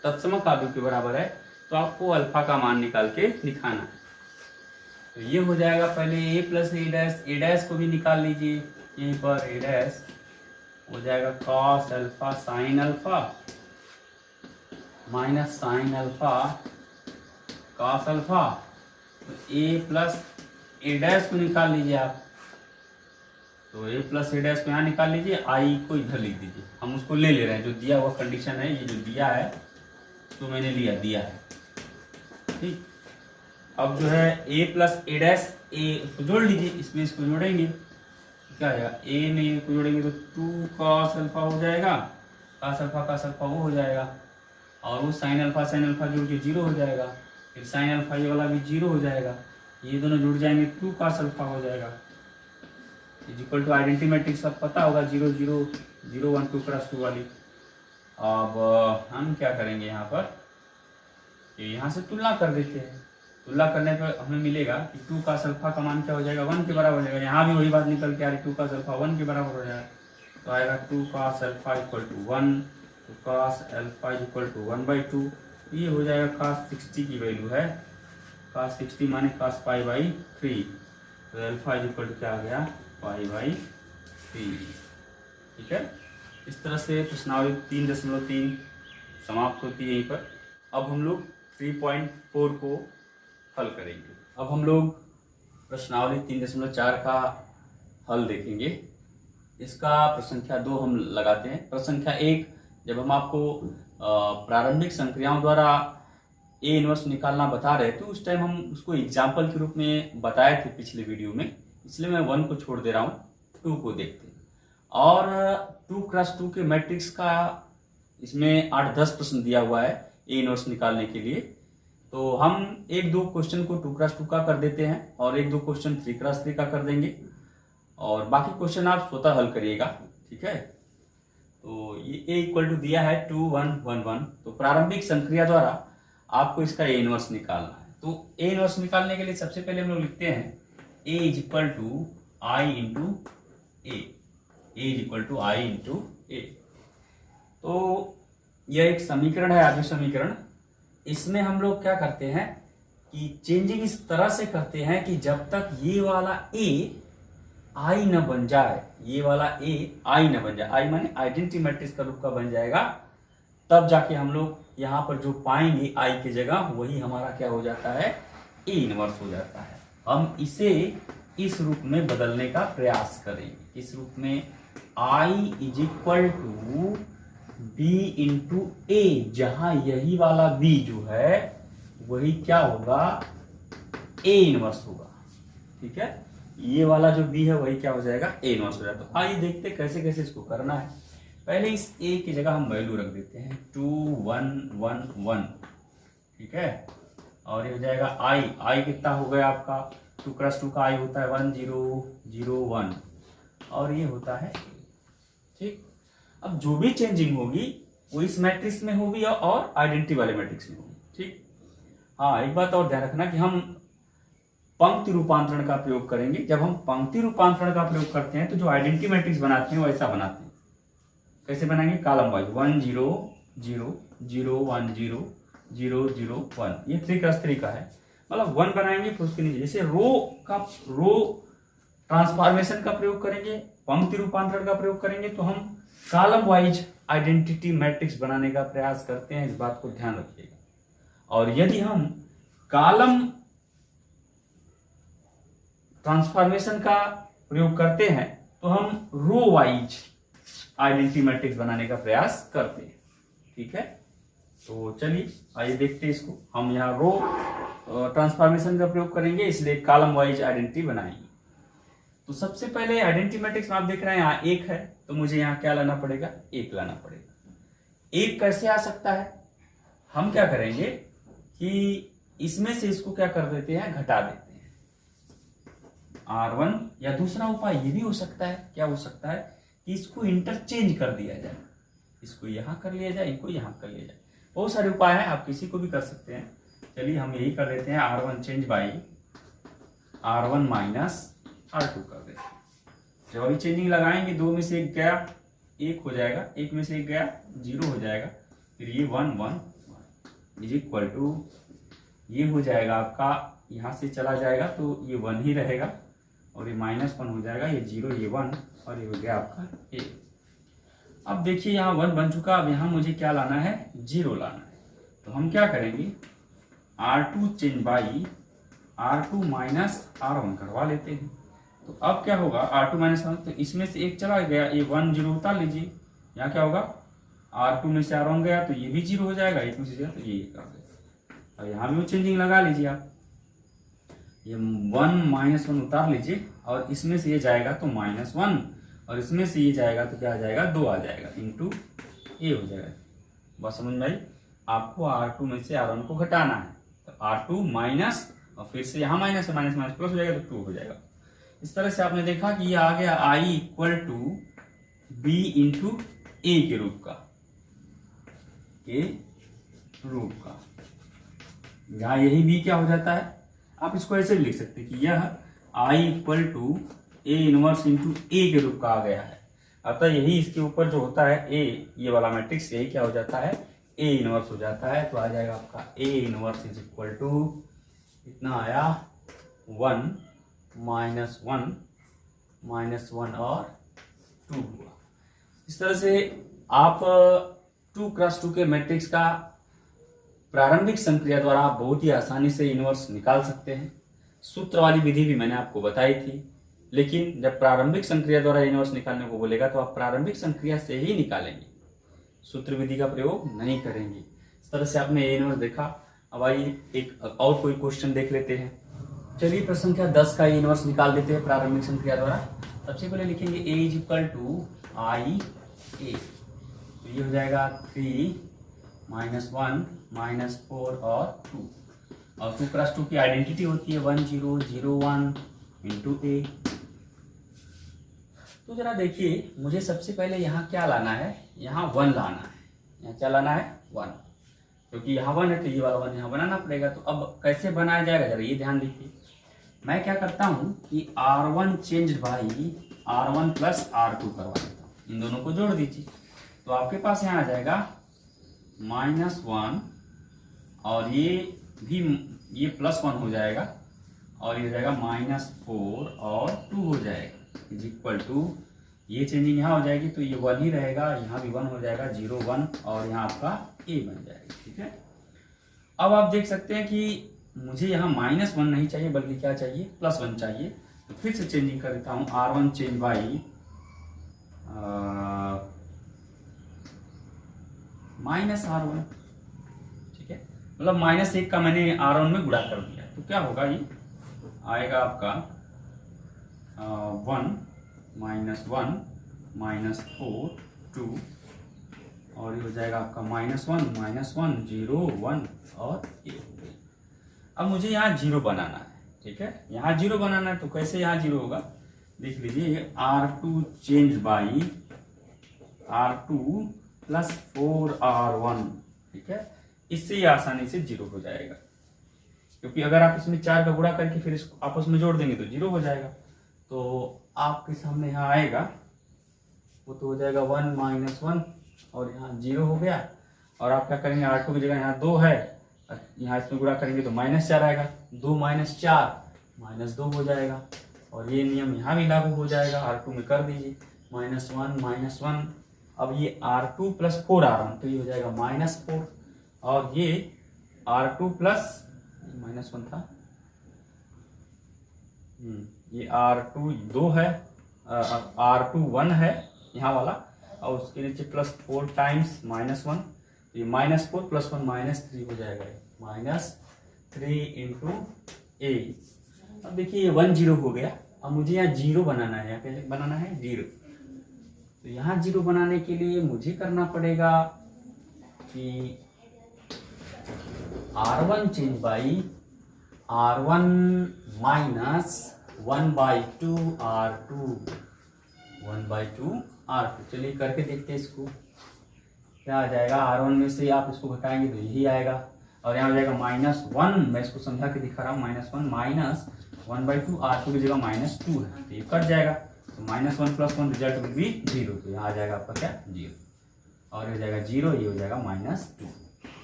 तत्समक आव्यूह के बराबर है, तो आपको अल्फा का मान निकाल के दिखाना है। तो ये हो जाएगा, पहले ए प्लस ए डैश को भी निकाल लीजिए, यहीं पर ए डैश हो जाएगा cos alpha sine alpha minus sine alpha cos alpha. तो ए प्लस ए डैश को निकाल लीजिए आप, तो ए प्लस ए डैश को यहाँ निकाल लीजिए, आई को इधर लिख दीजिए। हम उसको ले रहे हैं, जो दिया हुआ कंडीशन है, ये जो दिया है तो मैंने दिया है, ठीक। अब जो है ए प्लस ए डैश, ए उसको जोड़ लीजिए, इसमें इसको जोड़ेंगे क्या आएगा, ए में ए को जोड़ेंगे तो 2 cos अल्फा हो जाएगा, cos अल्फा वो हो जाएगा, और वो साइन अल्फा जोड़ के 0 हो जाएगा, फिर साइन अल्फा ये वाला भी 0 हो जाएगा, ये दोनों जुड़ जाएंगे 2 cos अल्फा हो जाएगा। इक्वल टू आइडेंटिटी मैट्रिक्स सब पता होगा, 0 0 0 1 2 क्रॉस 2 वाली। अब हम क्या करेंगे यहाँ पर, यहाँ से तुलना कर देते हैं। तुलना करने पर हमें मिलेगा कि 2 cos अल्फा का मान क्या हो जाएगा, 1 के बराबर हो जाएगा। यहाँ भी वही बात निकल के आ रही, 2 cos अल्फा 1 के बराबर हो जाएगा, तो आएगा 2 cos अल्फा इक्वल टू 1, तो cos अल्फा इक्वल टू 1/2। ये हो जाएगा cos 60 की वैल्यू है, cos 60 माने cos π/3, तो अल्फा इक्वल टू क्या आ गया, π/3, ठीक है। इस तरह से प्रश्नावली 3.3 समाप्त होती है यहीं पर। अब हम लोग 3.4 को हल करेंगे। अब हम लोग प्रश्नावली 3.4 का हल देखेंगे। इसका प्रश्न संख्या 2 हम लगाते हैं। प्रश्न संख्या 1, जब हम आपको प्रारंभिक संक्रियाओं द्वारा ए इनवर्स निकालना बता रहे थे, उस टाइम हम उसको एग्जाम्पल के रूप में बताए थे पिछले वीडियो में, इसलिए मैं 1 को छोड़ दे रहा हूँ, 2 को देखते हैं। और 2x2 के मैट्रिक्स का इसमें 8-10 प्रश्न दिया हुआ है ए इनवर्स निकालने के लिए, तो हम 1-2 क्वेश्चन को 2x2 का कर देते हैं और 1-2 क्वेश्चन 3x3 का कर देंगे, और बाकी क्वेश्चन आप स्वतः हल करिएगा, ठीक है। तो ये ए इक्वल टू दिया है 2 1 1 1, तो प्रारंभिक संक्रिया द्वारा आपको इसका ए इनवर्स निकालना है। तो ए इनवर्स निकालने के लिए सबसे पहले हम लोग लिखते हैं A is equal to I into A, A is equal to I into A. तो यह एक समीकरण है, आव्यूह समीकरण। इसमें हम लोग क्या करते हैं कि चेंजिंग इस तरह से करते हैं कि जब तक ये वाला ए आई न बन जाए, ये वाला ए आई न बन जाए, आई माने आइडेंटिटी मैट्रिक्स का रूप का बन जाएगा, तब जाके हम लोग यहाँ पर जो पाएंगे आई की जगह वही हमारा क्या हो जाता है, ए इनवर्स हो जाता है। हम इसे इस रूप में बदलने का प्रयास करेंगे। इस रूप में I is equal to B into A, जहां यही वाला बी जो है वही क्या होगा, ए इनवर्स होगा। ठीक है, ये वाला जो बी है वही क्या हो जाएगा, ए इनवर्स हो जाएगा। तो आइए देखते कैसे कैसे इसको करना है। पहले इस ए की जगह हम वैल्यू रख देते हैं 2 1 1 1। ठीक है, और ये हो जाएगा आई कितना हो गया आपका 2 क्रॉस 2 का आई होता है 1 0 0 1 और ये होता है। ठीक, अब जो भी चेंजिंग होगी वो इस मैट्रिक्स में होगी और आइडेंटिटी वाले मैट्रिक्स में होगी। ठीक, हाँ एक बात और ध्यान रखना कि हम पंक्ति रूपांतरण का प्रयोग करेंगे। जब हम पंक्ति रूपांतरण का प्रयोग करते हैं तो जो आइडेंटिटी मैट्रिक्स बनाते हैं वो ऐसा बनाते हैं। कैसे बनाएंगे, कॉलम वाइज 1 0 0 0 1 0 0 0 1। ये 3 क्रॉस 3 का है, मतलब 1 बनाएंगे फिर उसके नीचे जैसे रो ट्रांसफॉर्मेशन का प्रयोग करेंगे, पंक्ति रूपांतरण का प्रयोग करेंगे, तो हम कॉलम वाइज आइडेंटिटी मैट्रिक्स बनाने का प्रयास करते हैं। इस बात को ध्यान रखिएगा। और यदि हम कॉलम ट्रांसफॉर्मेशन का प्रयोग करते हैं तो हम रो वाइज आइडेंटिटी मैट्रिक्स बनाने का प्रयास करते हैं। ठीक है, तो चलिए आइए देखते हैं इसको। हम यहाँ रो ट्रांसफॉर्मेशन का प्रयोग करेंगे, इसलिए कॉलम वाइज आइडेंटिटी बनाएंगे। तो सबसे पहले आइडेंटिटी मैट्रिक्स में आप देख रहे हैं यहाँ 1 है, तो मुझे यहाँ क्या लाना पड़ेगा, 1 लाना पड़ेगा। 1 कैसे आ सकता है, हम क्या करेंगे कि इसमें से इसको क्या कर देते हैं, घटा देते हैं R1। या दूसरा उपाय ये भी हो सकता है, क्या हो सकता है कि इसको इंटरचेंज कर दिया जाए, इसको यहां कर लिया जाए, इनको यहां कर लिया जाए। बहुत सारे उपाय हैं, आप किसी को भी कर सकते हैं। चलिए हम यही कर देते हैं, R1 change by R1 minus R2 कर देते हैं। जब अभी चेंजिंग लगाएंगे, 2 में से 1 गया 1 हो जाएगा, 1 में से 1 गया 0 हो जाएगा, फिर ये 1 1 इज इक्वल टू ये हो जाएगा आपका, यहां से चला जाएगा तो ये 1 ही रहेगा और ये -1 हो जाएगा, ये 0 ये 1 और ये हो गया आपका ए। अब देखिए यहाँ 1 बन चुका, अब यहाँ मुझे क्या लाना है, 0 लाना है। तो हम क्या करेंगे, R2 change by R2 minus R1 करवा लेते हैं। तो अब क्या होगा, R2 माइनस R1, तो इसमें से 1 चला गया, ये 1 0 उतार लीजिए। यहाँ क्या होगा, R2 में से R1 गया तो ये भी 0 हो जाएगा, 1 में से गया तो ये कर देगा। और यहाँ भी वो चेंजिंग लगा लीजिए आप, ये 1 -1 उतार लीजिए और इसमें से ये जाएगा तो -1 और इसमें से ये जाएगा तो क्या आ जाएगा, 2 आ जाएगा, इंटू ए हो जाएगा। बस समझ में आई, आपको R2 में से R1 को घटाना है, तो R2 माइनस और फिर से यहाँ माइनस माइनस माइनस प्लस हो जाएगा तो 2 हो जाएगा। इस तरह से आपने देखा कि ये आ गया I equal to B into A के रूप का, यहाँ यही बी क्या हो जाता है, आप इसको ऐसे भी लिख सकते हैं कि यह I equal to A inverse into A के रूप का आ गया है। अतः यही इसके ऊपर जो होता है ए, ये वाला मैट्रिक्स यही क्या हो जाता है, ए इनवर्स हो जाता है। तो आ जाएगा आपका A inverse is equal to इतना आया 1 -1 और 2 हुआ। इस तरह से आप 2 क्रॉस 2 के मैट्रिक्स का प्रारंभिक संक्रिया द्वारा आप बहुत ही आसानी से इनवर्स निकाल सकते हैं। सूत्र वाली विधि भी मैंने आपको बताई थी, लेकिन जब प्रारंभिक संक्रिया द्वारा इनवर्स निकालने को बोलेगा तो आप प्रारंभिक संक्रिया से ही निकालेंगे, सूत्र विधि का प्रयोग नहीं करेंगे। इस तरह से आपने ए इनवर्स देखा। अब आइए एक और कोई क्वेश्चन देख लेते हैं। चलिए प्रश्न संख्या 10 का इनवर्स निकाल देते हैं प्रारंभिक संक्रिया द्वारा। सबसे पहले लिखेंगे ए इज इक्वल टू आई ए, तो ये हो जाएगा 3 -1 -4 और 2, और 2 क्रॉस 2 की आइडेंटिटी होती है 1 0 0 1 इंटू ए। तो जरा देखिए, मुझे सबसे पहले यहाँ क्या लाना है, यहाँ 1 लाना है। यहाँ क्या लाना है, 1, क्योंकि यहाँ 1 है तो ये वाला 1 यहाँ बनाना पड़ेगा। तो अब कैसे बनाया जाएगा, जरा ये ध्यान दीजिए। मैं क्या करता हूँ कि R1 change by R1 plus R2 करवा देता हूँ, इन दोनों को जोड़ दीजिए। तो आपके पास यहाँ आ जाएगा -1 और ये भी ये +1 हो जाएगा और ये हो जाएगा -4 और 2 हो जाएगा इज इक्वल टू ये चेंजिंग यहाँ हो जाएगी तो ये 1 ही रहेगा, यहाँ भी 1 हो जाएगा, 0 1 और यहाँ आपका a बन जाएगा। ठीक है, अब आप देख सकते हैं कि मुझे यहाँ -1 नहीं चाहिए बल्कि क्या चाहिए, +1 चाहिए। तो फिर से चेंजिंग कर देता हूँ, R1 चेंज बाई -R1। ठीक है, मतलब -1 का मैंने R1 में गुणा कर दिया, तो क्या होगा, ये आएगा आपका 1 -1 -4 2 और ये हो जाएगा आपका -1 -1 0 1 और 1। अब मुझे यहाँ 0 बनाना है। ठीक है, यहाँ 0 बनाना है, तो कैसे यहाँ 0 होगा, देख लीजिए, R2 change by R2 + 4R1। ठीक है, इससे ये आसानी से 0 हो जाएगा, क्योंकि अगर आप इसमें 4 का गुणा करके फिर इसको आपस में जोड़ देंगे तो 0 हो जाएगा। तो आपके सामने यहाँ आएगा, वो तो हो जाएगा 1 -1 और यहाँ 0 हो गया। और आप क्या करेंगे, R2 की जगह यहाँ 2 है, यहाँ इसमें गुणा करेंगे तो -4 आएगा, 2 - 4 -2 हो जाएगा। और ये नियम यहाँ भी लागू हो जाएगा, R2 में कर दीजिए, -1 -1। अब ये R2 + 4R1 तो ये हो जाएगा -4 और ये R2 प्लस -1 था, ये R2 2 है, R2 1 है यहाँ वाला, और उसके नीचे +4 टाइम्स -1, ये -4 + 1 -3 हो जाएगा, -3 × a। अब देखिए ये 1 0 हो गया। अब मुझे यहाँ 0 बनाना है, यहाँ कैसे बनाना है 0, तो यहाँ 0 बनाने के लिए मुझे करना पड़ेगा कि R1 change by R1 - 1/2 R2 1/2 R2। चलिए करके देखते हैं इसको, क्या आ जाएगा। R1 में से आप इसको घटाएंगे तो यही आएगा, और यहाँ हो जाएगा -1, मैं इसको समझा के दिखा रहा हूँ, -1 - 1/2 R2 की जगह -2 है, तो ये कट जाएगा, तो -1 + 1 रिजल्ट विल बी 0, तो यहाँ आ जाएगा आपका क्या 0, और हो जाएगा 0, ये हो जाएगा -2।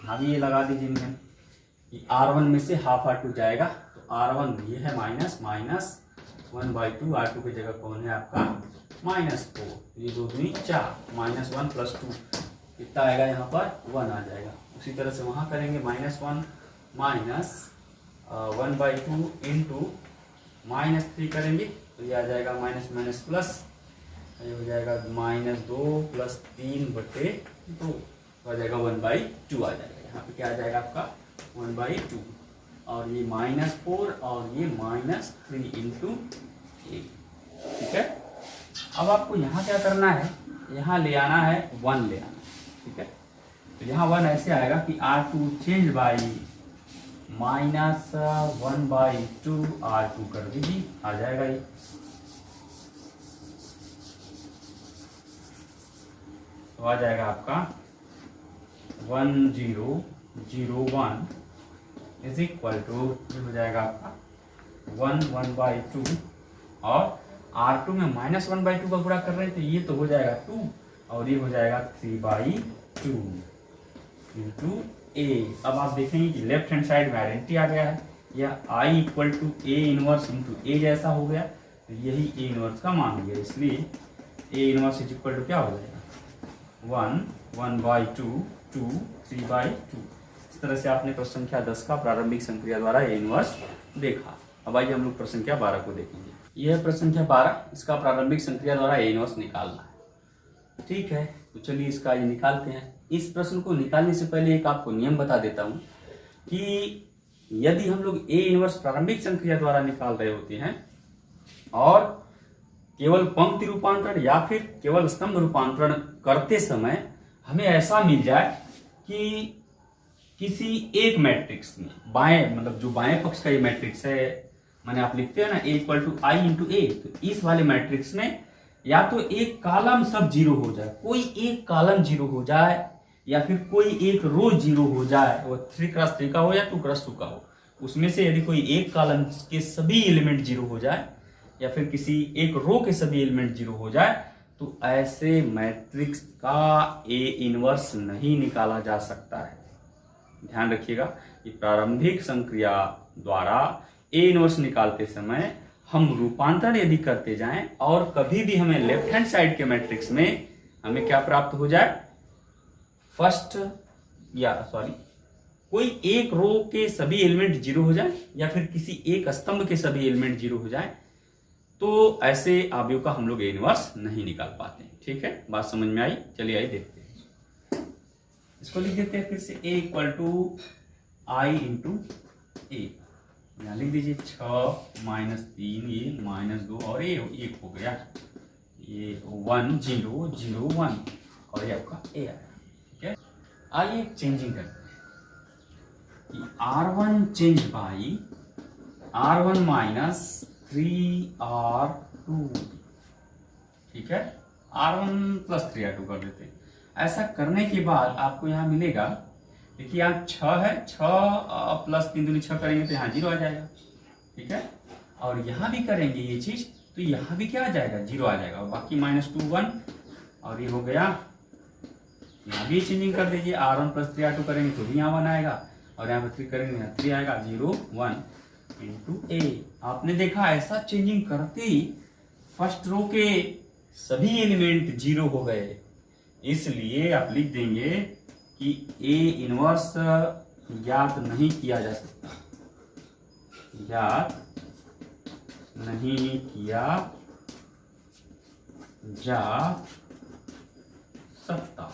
अभी ये लगा दीजिए नियम कि R1 में से हाफ R2 जाएगा, तो R1 ये है -1/2 R2 की जगह कौन है आपका -4, ये 2 दूनी 4, -1 + 2 कितना आएगा, यहाँ पर 1 आ जाएगा। उसी तरह से वहाँ करेंगे, -1 - 1/2 × -3 करेंगे तो ये आ जाएगा प्लस, ये हो जाएगा -2 + 3/2 आ जाएगा 1/2 आ जाएगा। यहाँ पे क्या आ जाएगा आपका 1/2, और ये -4 और ये -3 × a। ठीक है, अब आपको यहाँ क्या करना है, यहाँ ले आना है 1 ले आना। ठीक है, तो यहाँ 1 ऐसे आएगा कि R2 चेंज बाई -1/2 R2 कर दीजिए, आ जाएगा ये। तो आ जाएगा आपका 1001 इज इक्वल टू, ये हो जाएगा आपका 1/2, और R2 में -1/2 का गुणा कर रहे हैं तो ये तो हो जाएगा 2, और ये हो जाएगा 3/2 × a। अब आप देखेंगे कि लेफ्ट हैंड साइड में आइडेंटिटी आ गया है, यह I = A इनवर्स × A जैसा हो गया, तो यही A इनवर्स का मान हो गया, इसलिए A inverse is equal to क्या हो जाएगा 1/2 2 3/2। इस तरह से आपने प्रश्न संख्या 10 का प्रारंभिक संक्रिया द्वारा A इनवर्स देखा। अब आइए हम लोग प्रश्न संख्या 12 को देखेंगे। यह है प्रश्न संख्या 12, इसका प्रारंभिक संक्रिया द्वारा A इनवर्स निकालना है। ठीक है, तो चलिए इसका ये निकालते हैं। इस प्रश्न को निकालने से पहले एक आपको नियम बता देता हूं कि यदि हम लोग A इनवर्स प्रारंभिक संक्रिया द्वारा निकाल रहे होते हैं और केवल पंक्ति रूपांतरण या फिर केवल स्तंभ रूपांतरण करते समय हमें ऐसा मिल जाए कि किसी एक मैट्रिक्स में बाएं, मतलब जो बाएं पक्ष का ये मैट्रिक्स है, माने आप लिखते हैं ना A = I × A, तो इस वाले मैट्रिक्स में या तो एक कॉलम सब 0 हो जाए, कोई एक कॉलम 0 हो जाए, या फिर कोई एक रो 0 हो जाए, वो 3x3 का हो या 2x2 का हो, उसमें से यदि कोई एक कॉलम के सभी एलिमेंट 0 हो जाए या फिर किसी एक रो के सभी एलिमेंट 0 हो जाए, तो ऐसे मैट्रिक्स का A इनवर्स नहीं निकाला जा सकता है। ध्यान रखिएगा कि प्रारंभिक संक्रिया द्वारा A इनवर्स निकालते समय हम रूपांतरण यदि करते जाएं और कभी भी हमें लेफ्ट हैंड साइड के मैट्रिक्स में हमें क्या प्राप्त हो जाए, कोई एक रो के सभी एलिमेंट जीरो हो जाए या फिर किसी एक स्तंभ के सभी एलिमेंट जीरो हो जाए, तो ऐसे अवयव का हम लोग ए इनवर्स नहीं निकाल पाते। ठीक है, बात समझ में आई? चलिए आइए देखते हैं। इसको लिख देते हैं फिर से a equal to I into A. यहाँ लिख दीजिए 6 माइनस 3, ये माइनस 2 और ये 1 हो गया, ये 1 0 0 1 और ये आपका a आया। ठीक है, आइए चेंजिंग करते हैं। R1 change by R1 minus 3R2। ठीक है, R1 प्लस 3R2 कर देते हैं। ऐसा करने के बाद आपको यहाँ मिलेगा, देखिए यहाँ 6 है, 6 प्लस 3 दूनी 6 करेंगे तो यहाँ 0 आ जाएगा। ठीक है, और यहाँ भी करेंगे ये चीज तो यहाँ भी क्या आ जाएगा, 0 आ जाएगा, और बाकी -2 1 और ये हो गया। यहाँ भी चेंजिंग कर दीजिए, R1 प्लस 3R2 करेंगे तो भी यहाँ 1 आएगा और यहाँ पर 3 करेंगे यहाँ 3 आएगा, 0 1 इंटू ए। आपने देखा ऐसा चेंजिंग करते ही फर्स्ट रो के सभी एलिमेंट 0 हो गए, इसलिए आप लिख देंगे कि ए इनवर्स ज्ञात नहीं किया जा सकता, ज्ञात नहीं किया जा सकता।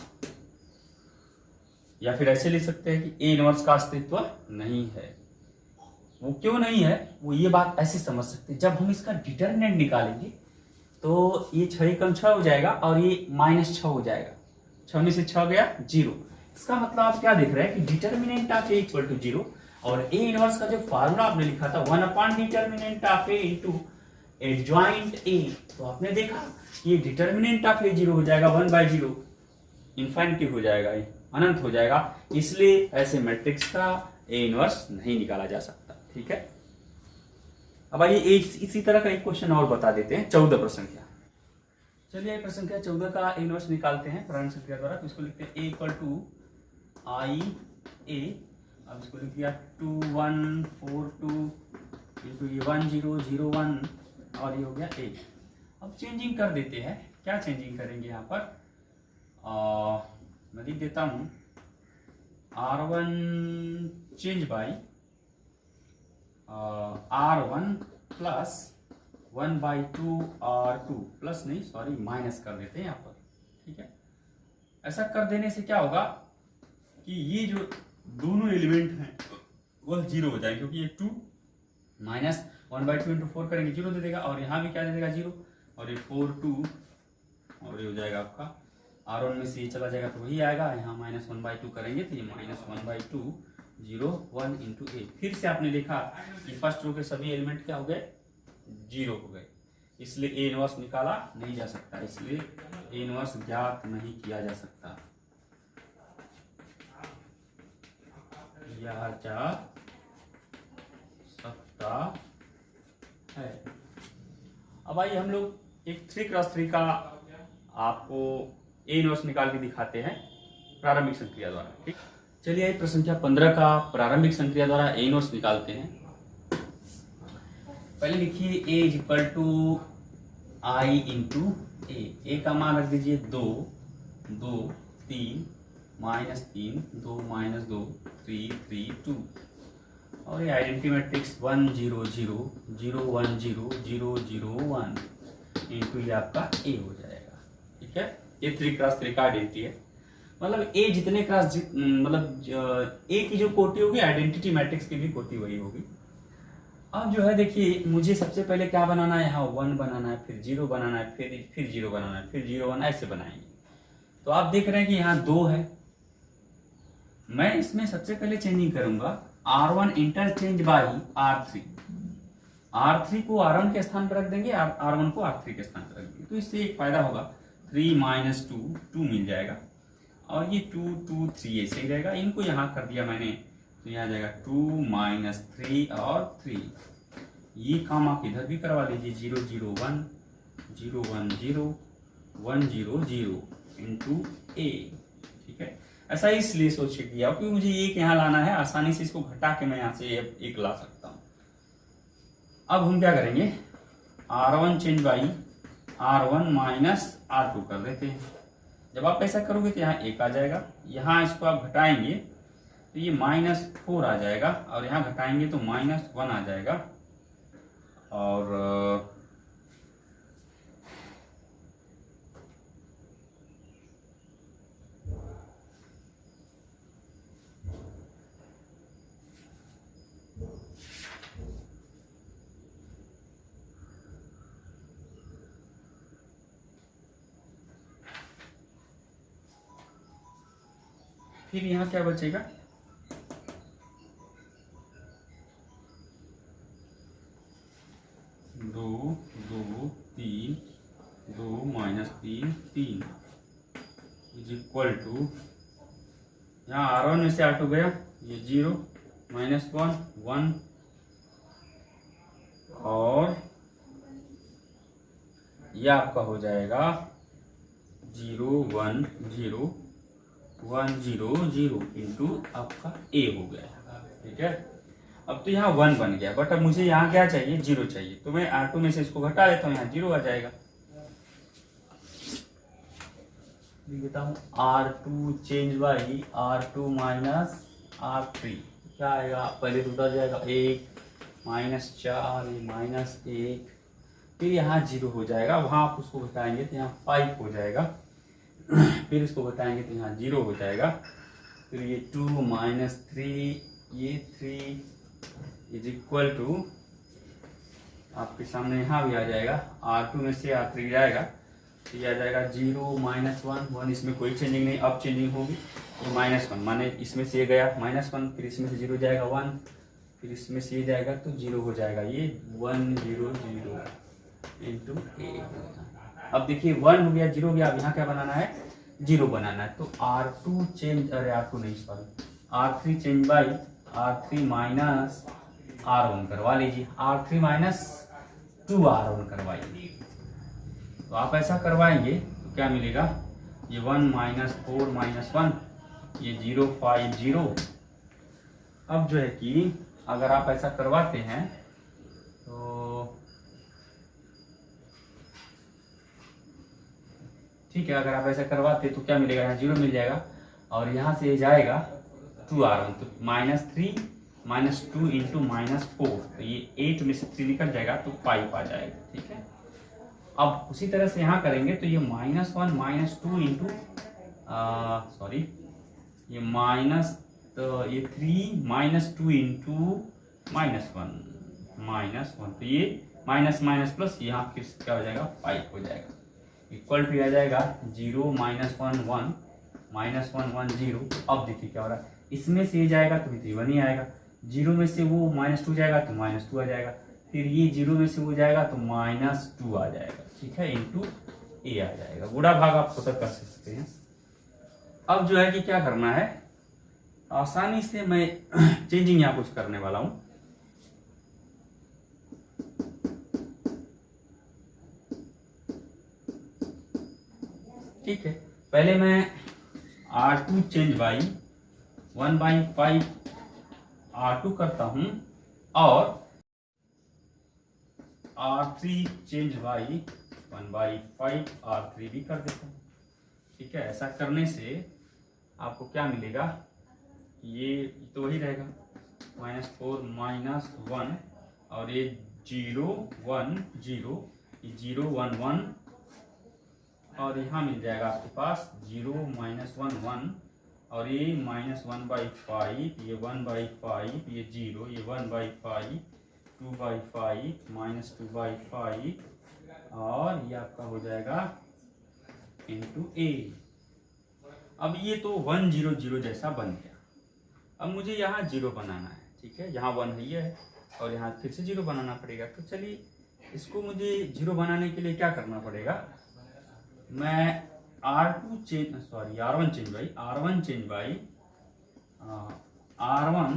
या फिर ऐसे लिख सकते हैं कि ए इनवर्स का अस्तित्व नहीं है। वो क्यों नहीं है, वो ये बात ऐसे समझ सकते हैं, जब हम इसका डिटरमिनेंट निकालेंगे तो ये 6 कम 6 हो जाएगा और ये -6 हो जाएगा, 6 में से 6 गया 0। इसका मतलब आप क्या देख रहे हैं कि determinant of A equal to 0 और ए इनवर्स का जो फार्मूला आपने लिखा था 1 upon determinant of A into adjoint A, तो आपने देखा ये डिटरमिनेंट ऑफ ए 0 हो जाएगा, 1/0 इनफाइनिटी हो जाएगा, अनंत हो जाएगा, इसलिए ऐसे मैट्रिक्स का ए इनवर्स नहीं निकाला जा सकता। ठीक है, अब आइए इसी तरह का एक क्वेश्चन और बता देते हैं, 14 प्रश्न क्या। चलिए प्रश्न संख्या 14 का ए इनवर्स निकालते हैं प्रारंभिक संख्या द्वारा। तो इसको लिखते हैं a इक्वल टू आई ए, अब इसको लिख दिया 2 1 4 2 इंटू ये 1 0 0 1 और ये हो गया a। अब चेंजिंग कर देते हैं, क्या चेंजिंग करेंगे यहाँ पर, मैं लिख देता हूँ R1 change by R1 plus 1/2 R2 plus नहीं सॉरी माइनस कर देते हैं यहाँ पर। ठीक है, ऐसा कर देने से क्या होगा कि ये जो दोनों एलिमेंट हैं वह 0 हो जाएंगे, क्योंकि ये 2 माइनस 1/2 इंटू 4 करेंगे 0 दे देगा, और यहाँ भी क्या दे देगा 0, और ये 4 2 और ये हो जाएगा आपका R1 में से ये चला जाएगा तो वही आएगा, यहाँ -1/2 करेंगे तो ये -1/2 0 1 इंटू ए। फिर से आपने देखा कि फर्स्ट रो के सभी एलिमेंट क्या हो गए, 0 हो गए, इसलिए ए इनवर्स निकाला नहीं जा सकता, इसलिए ए इनवर्स ज्ञात नहीं किया जा सकता, किया जा सकता है। अब आइए हम लोग एक 3x3 का आपको ए इनवर्स निकाल के दिखाते हैं प्रारंभिक संक्रिया द्वारा। ठीक, चलिए प्रश्न संख्या 15 का प्रारंभिक संक्रिया द्वारा ए इनवर्स निकालते हैं। पहले लिखिए a is equal to I into A का मान रख दीजिए 2 2 3 -3 2 -2 3 3 2 और ये आइडेंटिटी मैट्रिक्स 1 0 0 0 1 0 0 0 1 इंटू ये आपका ए हो जाएगा। ठीक है, ये 3x3 का आइडेंटिटी है, मतलब ए जितने क्रॉस मतलब ए की जो कोटि होगी आइडेंटिटी मैट्रिक्स की भी कोटि वही होगी। अब जो है देखिए मुझे सबसे पहले क्या बनाना है, यहाँ 1 बनाना है, फिर 0 बनाना है, फिर 0 बनाना है, फिर 0 1 ऐसे बनाएंगे। तो आप देख रहे हैं कि यहाँ 2 है, मैं इसमें सबसे पहले चेंजिंग करूंगा R1 interchange by R3, R3 को R1 के स्थान पर रख देंगे, R1 को R3 के स्थान पर रख देंगे, तो इससे एक फायदा होगा 3 -2 2 मिल जाएगा, और ये 2 2 3 ऐसे ही रहेगा। इनको यहाँ कर दिया मैंने तो यहाँ जाएगा 2 -3 और 3, ये काम आप इधर भी करवा लीजिए 0 0 1 0 1 0 1 0 0 इंटू ए। ठीक है, ऐसा इसलिए सोच के किया क्योंकि मुझे एक यहाँ लाना है, आसानी से इसको घटा के मैं यहाँ से एक ला सकता हूँ। अब हम क्या करेंगे, R1 change by R1 minus R2 कर देते हैं। जब आप ऐसा करोगे तो यहाँ 1 आ जाएगा, यहाँ इसको आप घटाएंगे तो ये -4 आ जाएगा, और यहाँ घटाएंगे तो -1 आ जाएगा। और फिर यहाँ क्या बचेगा, दो दो तीन, 2 -3 3 इज इक्वल टू, यहाँ R1 में से R2 गया, ये 0 -1 1, और यह आपका हो जाएगा 0 1 0 1 0 0 इंटू आपका A हो गया। ठीक है, अब तो यहाँ 1 बन गया, बट अब मुझे यहाँ क्या चाहिए, 0 चाहिए, तो मैं R2 में से इसको घटा देता हूँ, यहाँ 0 आ जाएगा। लिखता हूँ R2 change by R2 minus R3, क्या आएगा, पहले तो उधर जाएगा 1 -4 -1, फिर यहाँ 0 हो जाएगा, वहाँ आप उसको घटाएंगे तो यहाँ 5 हो जाएगा, फिर इसको घटाएंगे तो यहाँ 0 हो जाएगा, फिर ये 2 -3 ये 3 इज इक्वल टू, आपके सामने यहाँ भी आ जाएगा, R2 में से R3 जाएगा तो ये आ जाएगा 0 -1 1, इसमें कोई चेंजिंग नहीं, अब चेंजिंग होगी तो -1, माने इसमें से ये गया -1, फिर इसमें से 0 जाएगा 1, फिर इसमें से ये जाएगा तो 0 हो जाएगा, ये 1 0 0 इंटू A। अब देखिए 1 हो गया, 0 हो गया, अब यहाँ क्या बनाना है, 0 बनाना है, तो R2 चेंज, अरे R2 नहीं, sorry R3 change by R3 minus R1 करवा लीजिए, R3 माइनस 2 R1 करवाइए। तो आप ऐसा करवाएंगे तो क्या मिलेगा, ये 1 -4 -1, ये 0 5 0। अब जो है कि अगर आप ऐसा करवाते हैं तो ठीक है, अगर आप ऐसा करवाते तो क्या मिलेगा, यहाँ 0 मिल जाएगा, और यहाँ से जाएगा 2 R1, तो -3 -2 इंटू -4, तो ये 8 में से 3 निकल जाएगा तो 5 आ जाएगा। ठीक है, अब उसी तरह से यहाँ करेंगे तो ये -1 -2 इंटू सॉरी ये ये 3 -2 इंटू -1 तो ये माइनस माइनस प्लस, यहाँ फिर क्या हो जाएगा, 5 हो जाएगा, इक्वल टू आ जाएगा 0 -1 1 -1 1 0। अब देखिए क्या हो रहा है, इसमें से ये जाएगा तो 1 ही आएगा, 0 में से वो -2 जाएगा तो -2 आ जाएगा, फिर ये 0 में से वो जाएगा तो -2 आ जाएगा। ठीक है, इंटू A आ जाएगा, गुणा भाग आप खुद कर सकते हैं। अब जो है कि क्या करना है, आसानी से मैं चेंजिंग यहाँ कुछ करने वाला हूं। ठीक है, पहले मैं R2 चेंज बाई 1/5 R2 करता हूं, और R3 चेंज बाई 1/5 R3 भी कर देता हूं। ठीक है, ऐसा करने से आपको क्या मिलेगा, ये तो वही रहेगा -4 -1, और ये 0 1 0, ये 0 1 1, और यहाँ मिल जाएगा आपके पास 0 -1 1, और ये -1/5, ये 1/5, ये 0, ये 1/5 2/5 -2/5, और ये आपका हो जाएगा इंटू A। अब ये तो 1 0 0 जैसा बन गया। अब मुझे यहाँ 0 बनाना है। ठीक है, यहाँ 1 है और यहाँ फिर से 0 बनाना पड़ेगा। तो चलिए, इसको मुझे 0 बनाने के लिए क्या करना पड़ेगा, मैं R1 change by R1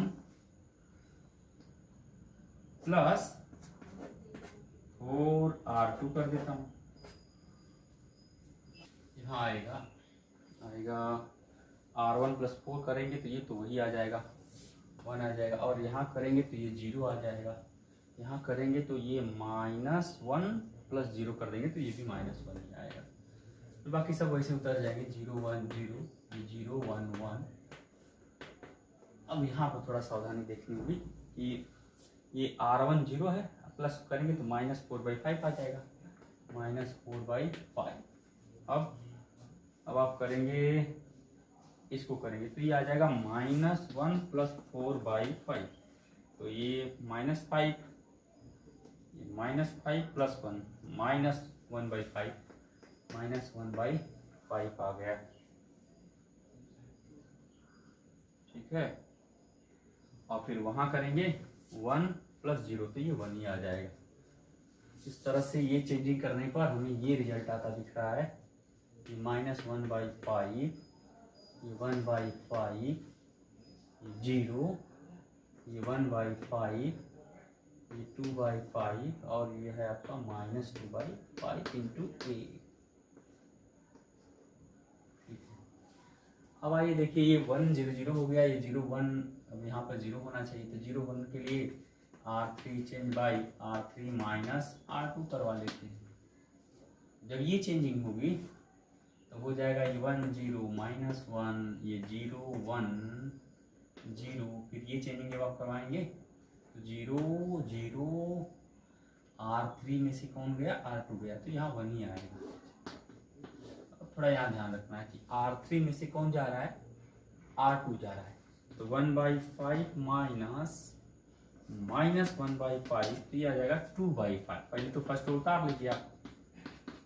plus 4 R2 कर देता हूँ। यहाँ आएगा R1 प्लस 4 करेंगे तो ये तो वही आ जाएगा, 1 आ जाएगा, और यहाँ करेंगे तो ये 0 आ जाएगा, यहाँ करेंगे तो ये -1 + 0 कर देंगे तो ये भी -1 ही आएगा। तो बाकी सब वैसे उतर जाएंगे, 0 1 0, 0 1 1। अब यहाँ पर थोड़ा सावधानी देखनी होगी कि ये R1 0 है, प्लस करेंगे तो -4/5 आ जाएगा, -4/5। अब आप करेंगे, इसको करेंगे तो ये आ जाएगा -1 + 4/5। तो ये -5, ये -5 + 1, -1/5, -1/5 आ गया। ठीक है, और फिर वहां करेंगे 1 + 0 तो ये 1 ही आ जाएगा। इस तरह से ये चेंजिंग करने पर हमें ये रिजल्ट आता दिख रहा है कि -1/5, ये 1/5, ये 0, ये 1/5, ये 2/5 और ये है आपका -2/5 × a। अब आइए देखिए, ये 1 0 0 हो गया, ये 0 1, अब यहाँ पर 0 होना चाहिए, तो 0 1 के लिए R3 change by R3 - R2 करवा लेते हैं। जब ये चेंजिंग होगी तो हो जाएगा ये 1 0 -1, ये 0 1 0, फिर ये चेंजिंग जब आप करवाएंगे तो 0 0, R3 में से कौन गया, R2 गया, तो यहाँ 1 ही आएगा। थोड़ा यहाँ ध्यान रखना है कि R3 में से कौन जा रहा है, R2 जा रहा है, तो 1/5 -1/5 तो ये आ जाएगा 2/5। पहले तो फर्स्ट रो उतार लीजिए आप,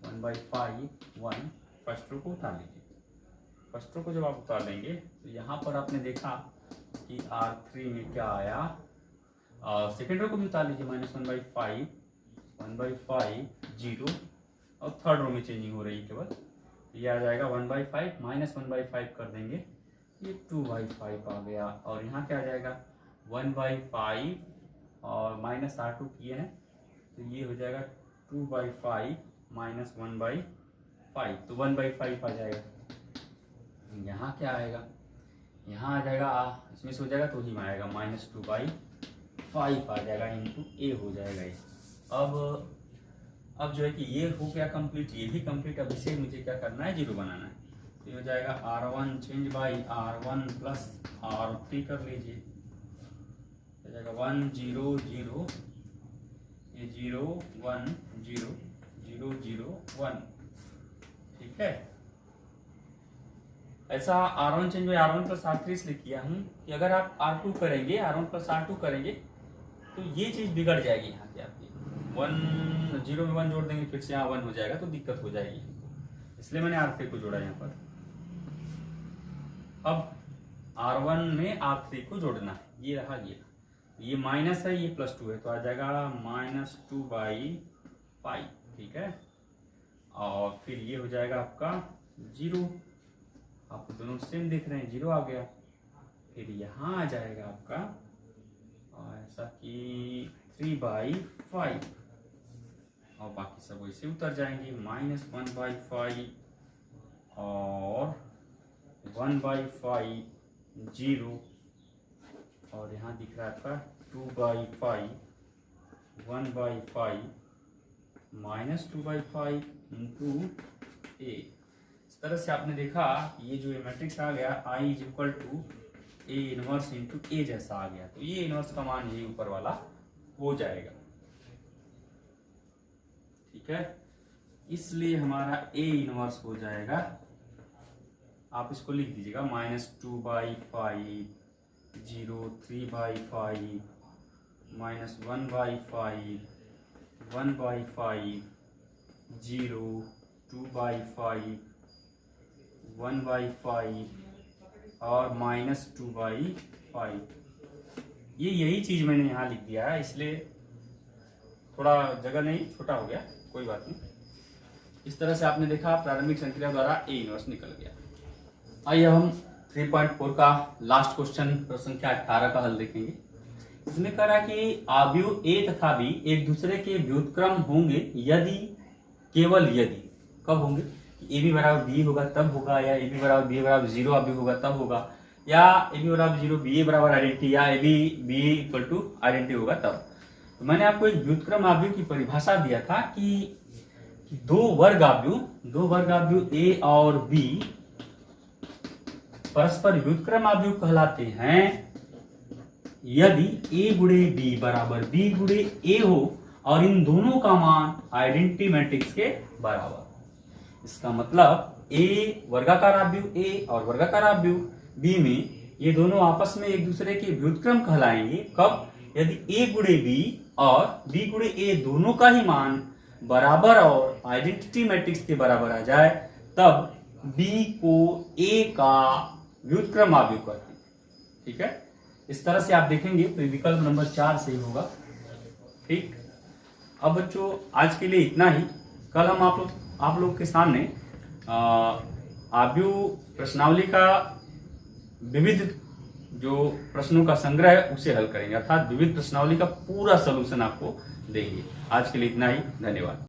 1/5 1, फर्स्ट रो को उतार लीजिए। फर्स्ट रो को जब आप उतार लेंगे तो यहाँ पर आपने देखा कि R3 में क्या आया, सेकेंड रो को भी उतार लीजिए, -1/5 1/5 0, और थर्ड रो में चेंजिंग हो रही है केवल, ये आ जाएगा 1/5 -1/5 कर देंगे, ये 2/5 आ गया। और यहाँ क्या आ जाएगा 1/5 और -R2 किए हैं तो ये हो जाएगा 2/5 -1/5, तो 1/5 आ जाएगा। यहाँ क्या आएगा, यहाँ आ जाएगा, इसमें से हो जाएगा तो ही में आएगा -2/5 आ जाएगा, × a हो जाएगा ये। अब जो है कि ये हो गया कंप्लीट, ये भी कंप्लीट। अब इसे मुझे क्या करना है, 0 बनाना है, तो ये हो जाएगा R1 change by R1 + R3 कर लीजिए, हो जाएगा 1 0 0, ये 0 1 0 0 0 1। ठीक है, ऐसा R1 change by R1 + R3 इसलिए किया हूँ कि अगर आप R2 करेंगे, R1 + R2 करेंगे तो ये चीज बिगड़ जाएगी यहाँ की आपकी, 1 0 में 1 जोड़ देंगे, फिर से यहाँ 1 हो जाएगा तो दिक्कत हो जाएगी, इसलिए मैंने R3 को जोड़ा यहाँ पर। अब R1 में R3 को जोड़ना है, ये रहा, ये माइनस है, ये +2 है, तो आ जाएगा -2/5। ठीक है, और फिर ये हो जाएगा आपका 0, आपको दोनों सेम दिख रहे हैं, 0 आ गया। फिर यहाँ आ जाएगा आपका ऐसा कि 3/5, और बाकी सब वैसे उतर जाएंगे, -1/5 और 1/5 0, और यहाँ दिख रहा है आपका 2/5 1/5 -2/5 × a। इस तरह से आपने देखा ये जो मैट्रिक्स आ गया I = A इनवर्स × A जैसा आ गया, तो ये इनवर्स का मान यही ऊपर वाला हो जाएगा। ठीक है, इसलिए हमारा A इनवर्स हो जाएगा, आप इसको लिख दीजिएगा, -2/5 0 3/5 -1/5 1/5 0 2/5 1/5 और -2/5। ये यही चीज मैंने यहाँ लिख दिया है, इसलिए थोड़ा जगह नहीं, छोटा हो गया, कोई बात नहीं। इस तरह से आपने देखा प्रारंभिक संक्रिया द्वारा A इनवर्स निकल गया। आइए हम 3.4 का लास्ट क्वेश्चन, प्रश्न संख्या 18 का हल देखेंगे। इसमें कह रहा है कि आव्यूह A तथा B एक दूसरे के व्युत्क्रम होंगे यदि, केवल यदि, कब होंगे, AB = B होगा तब होगा, या AB = B = 0 आव्यूह होगा तब होगा, या AB = 0 BA = आइडेंटिटी, या AB BA = आइडेंटिटी होगा तब। तो मैंने आपको एक व्युत्क्रम आव्यूह की परिभाषा दिया था कि दो वर्ग आव्यूह ए और बी परस्पर व्युत्क्रम आव्यूह कहलाते हैं यदि ए गुणे बी बराबर बी गुणे ए हो और इन दोनों का मान आइडेंटिटी मैट्रिक्स के बराबर। इसका मतलब ए वर्गाकार आव्यूह ए और वर्गाकार आव्यूह बी में ये दोनों आपस में एक दूसरे के व्युत्क्रम कहलाएंगे कब? यदि ए गुणे बी और बी गुणे ए दोनों का ही मान बराबर और आइडेंटिटी मैट्रिक्स के बराबर आ जाए, तब बी को ए का व्युत्क्रम आव्यूह कहते हैं। ठीक है, इस तरह से आप देखेंगे तो विकल्प नंबर 4 सही होगा। ठीक, अब बच्चों आज के लिए इतना ही। कल हम आप लोग के सामने आव्यूह प्रश्नावली का विविध जो प्रश्नों का संग्रह है उसे हल करेंगे, अर्थात विविध प्रश्नावली का पूरा सलूशन आपको देंगे। आज के लिए इतना ही, धन्यवाद।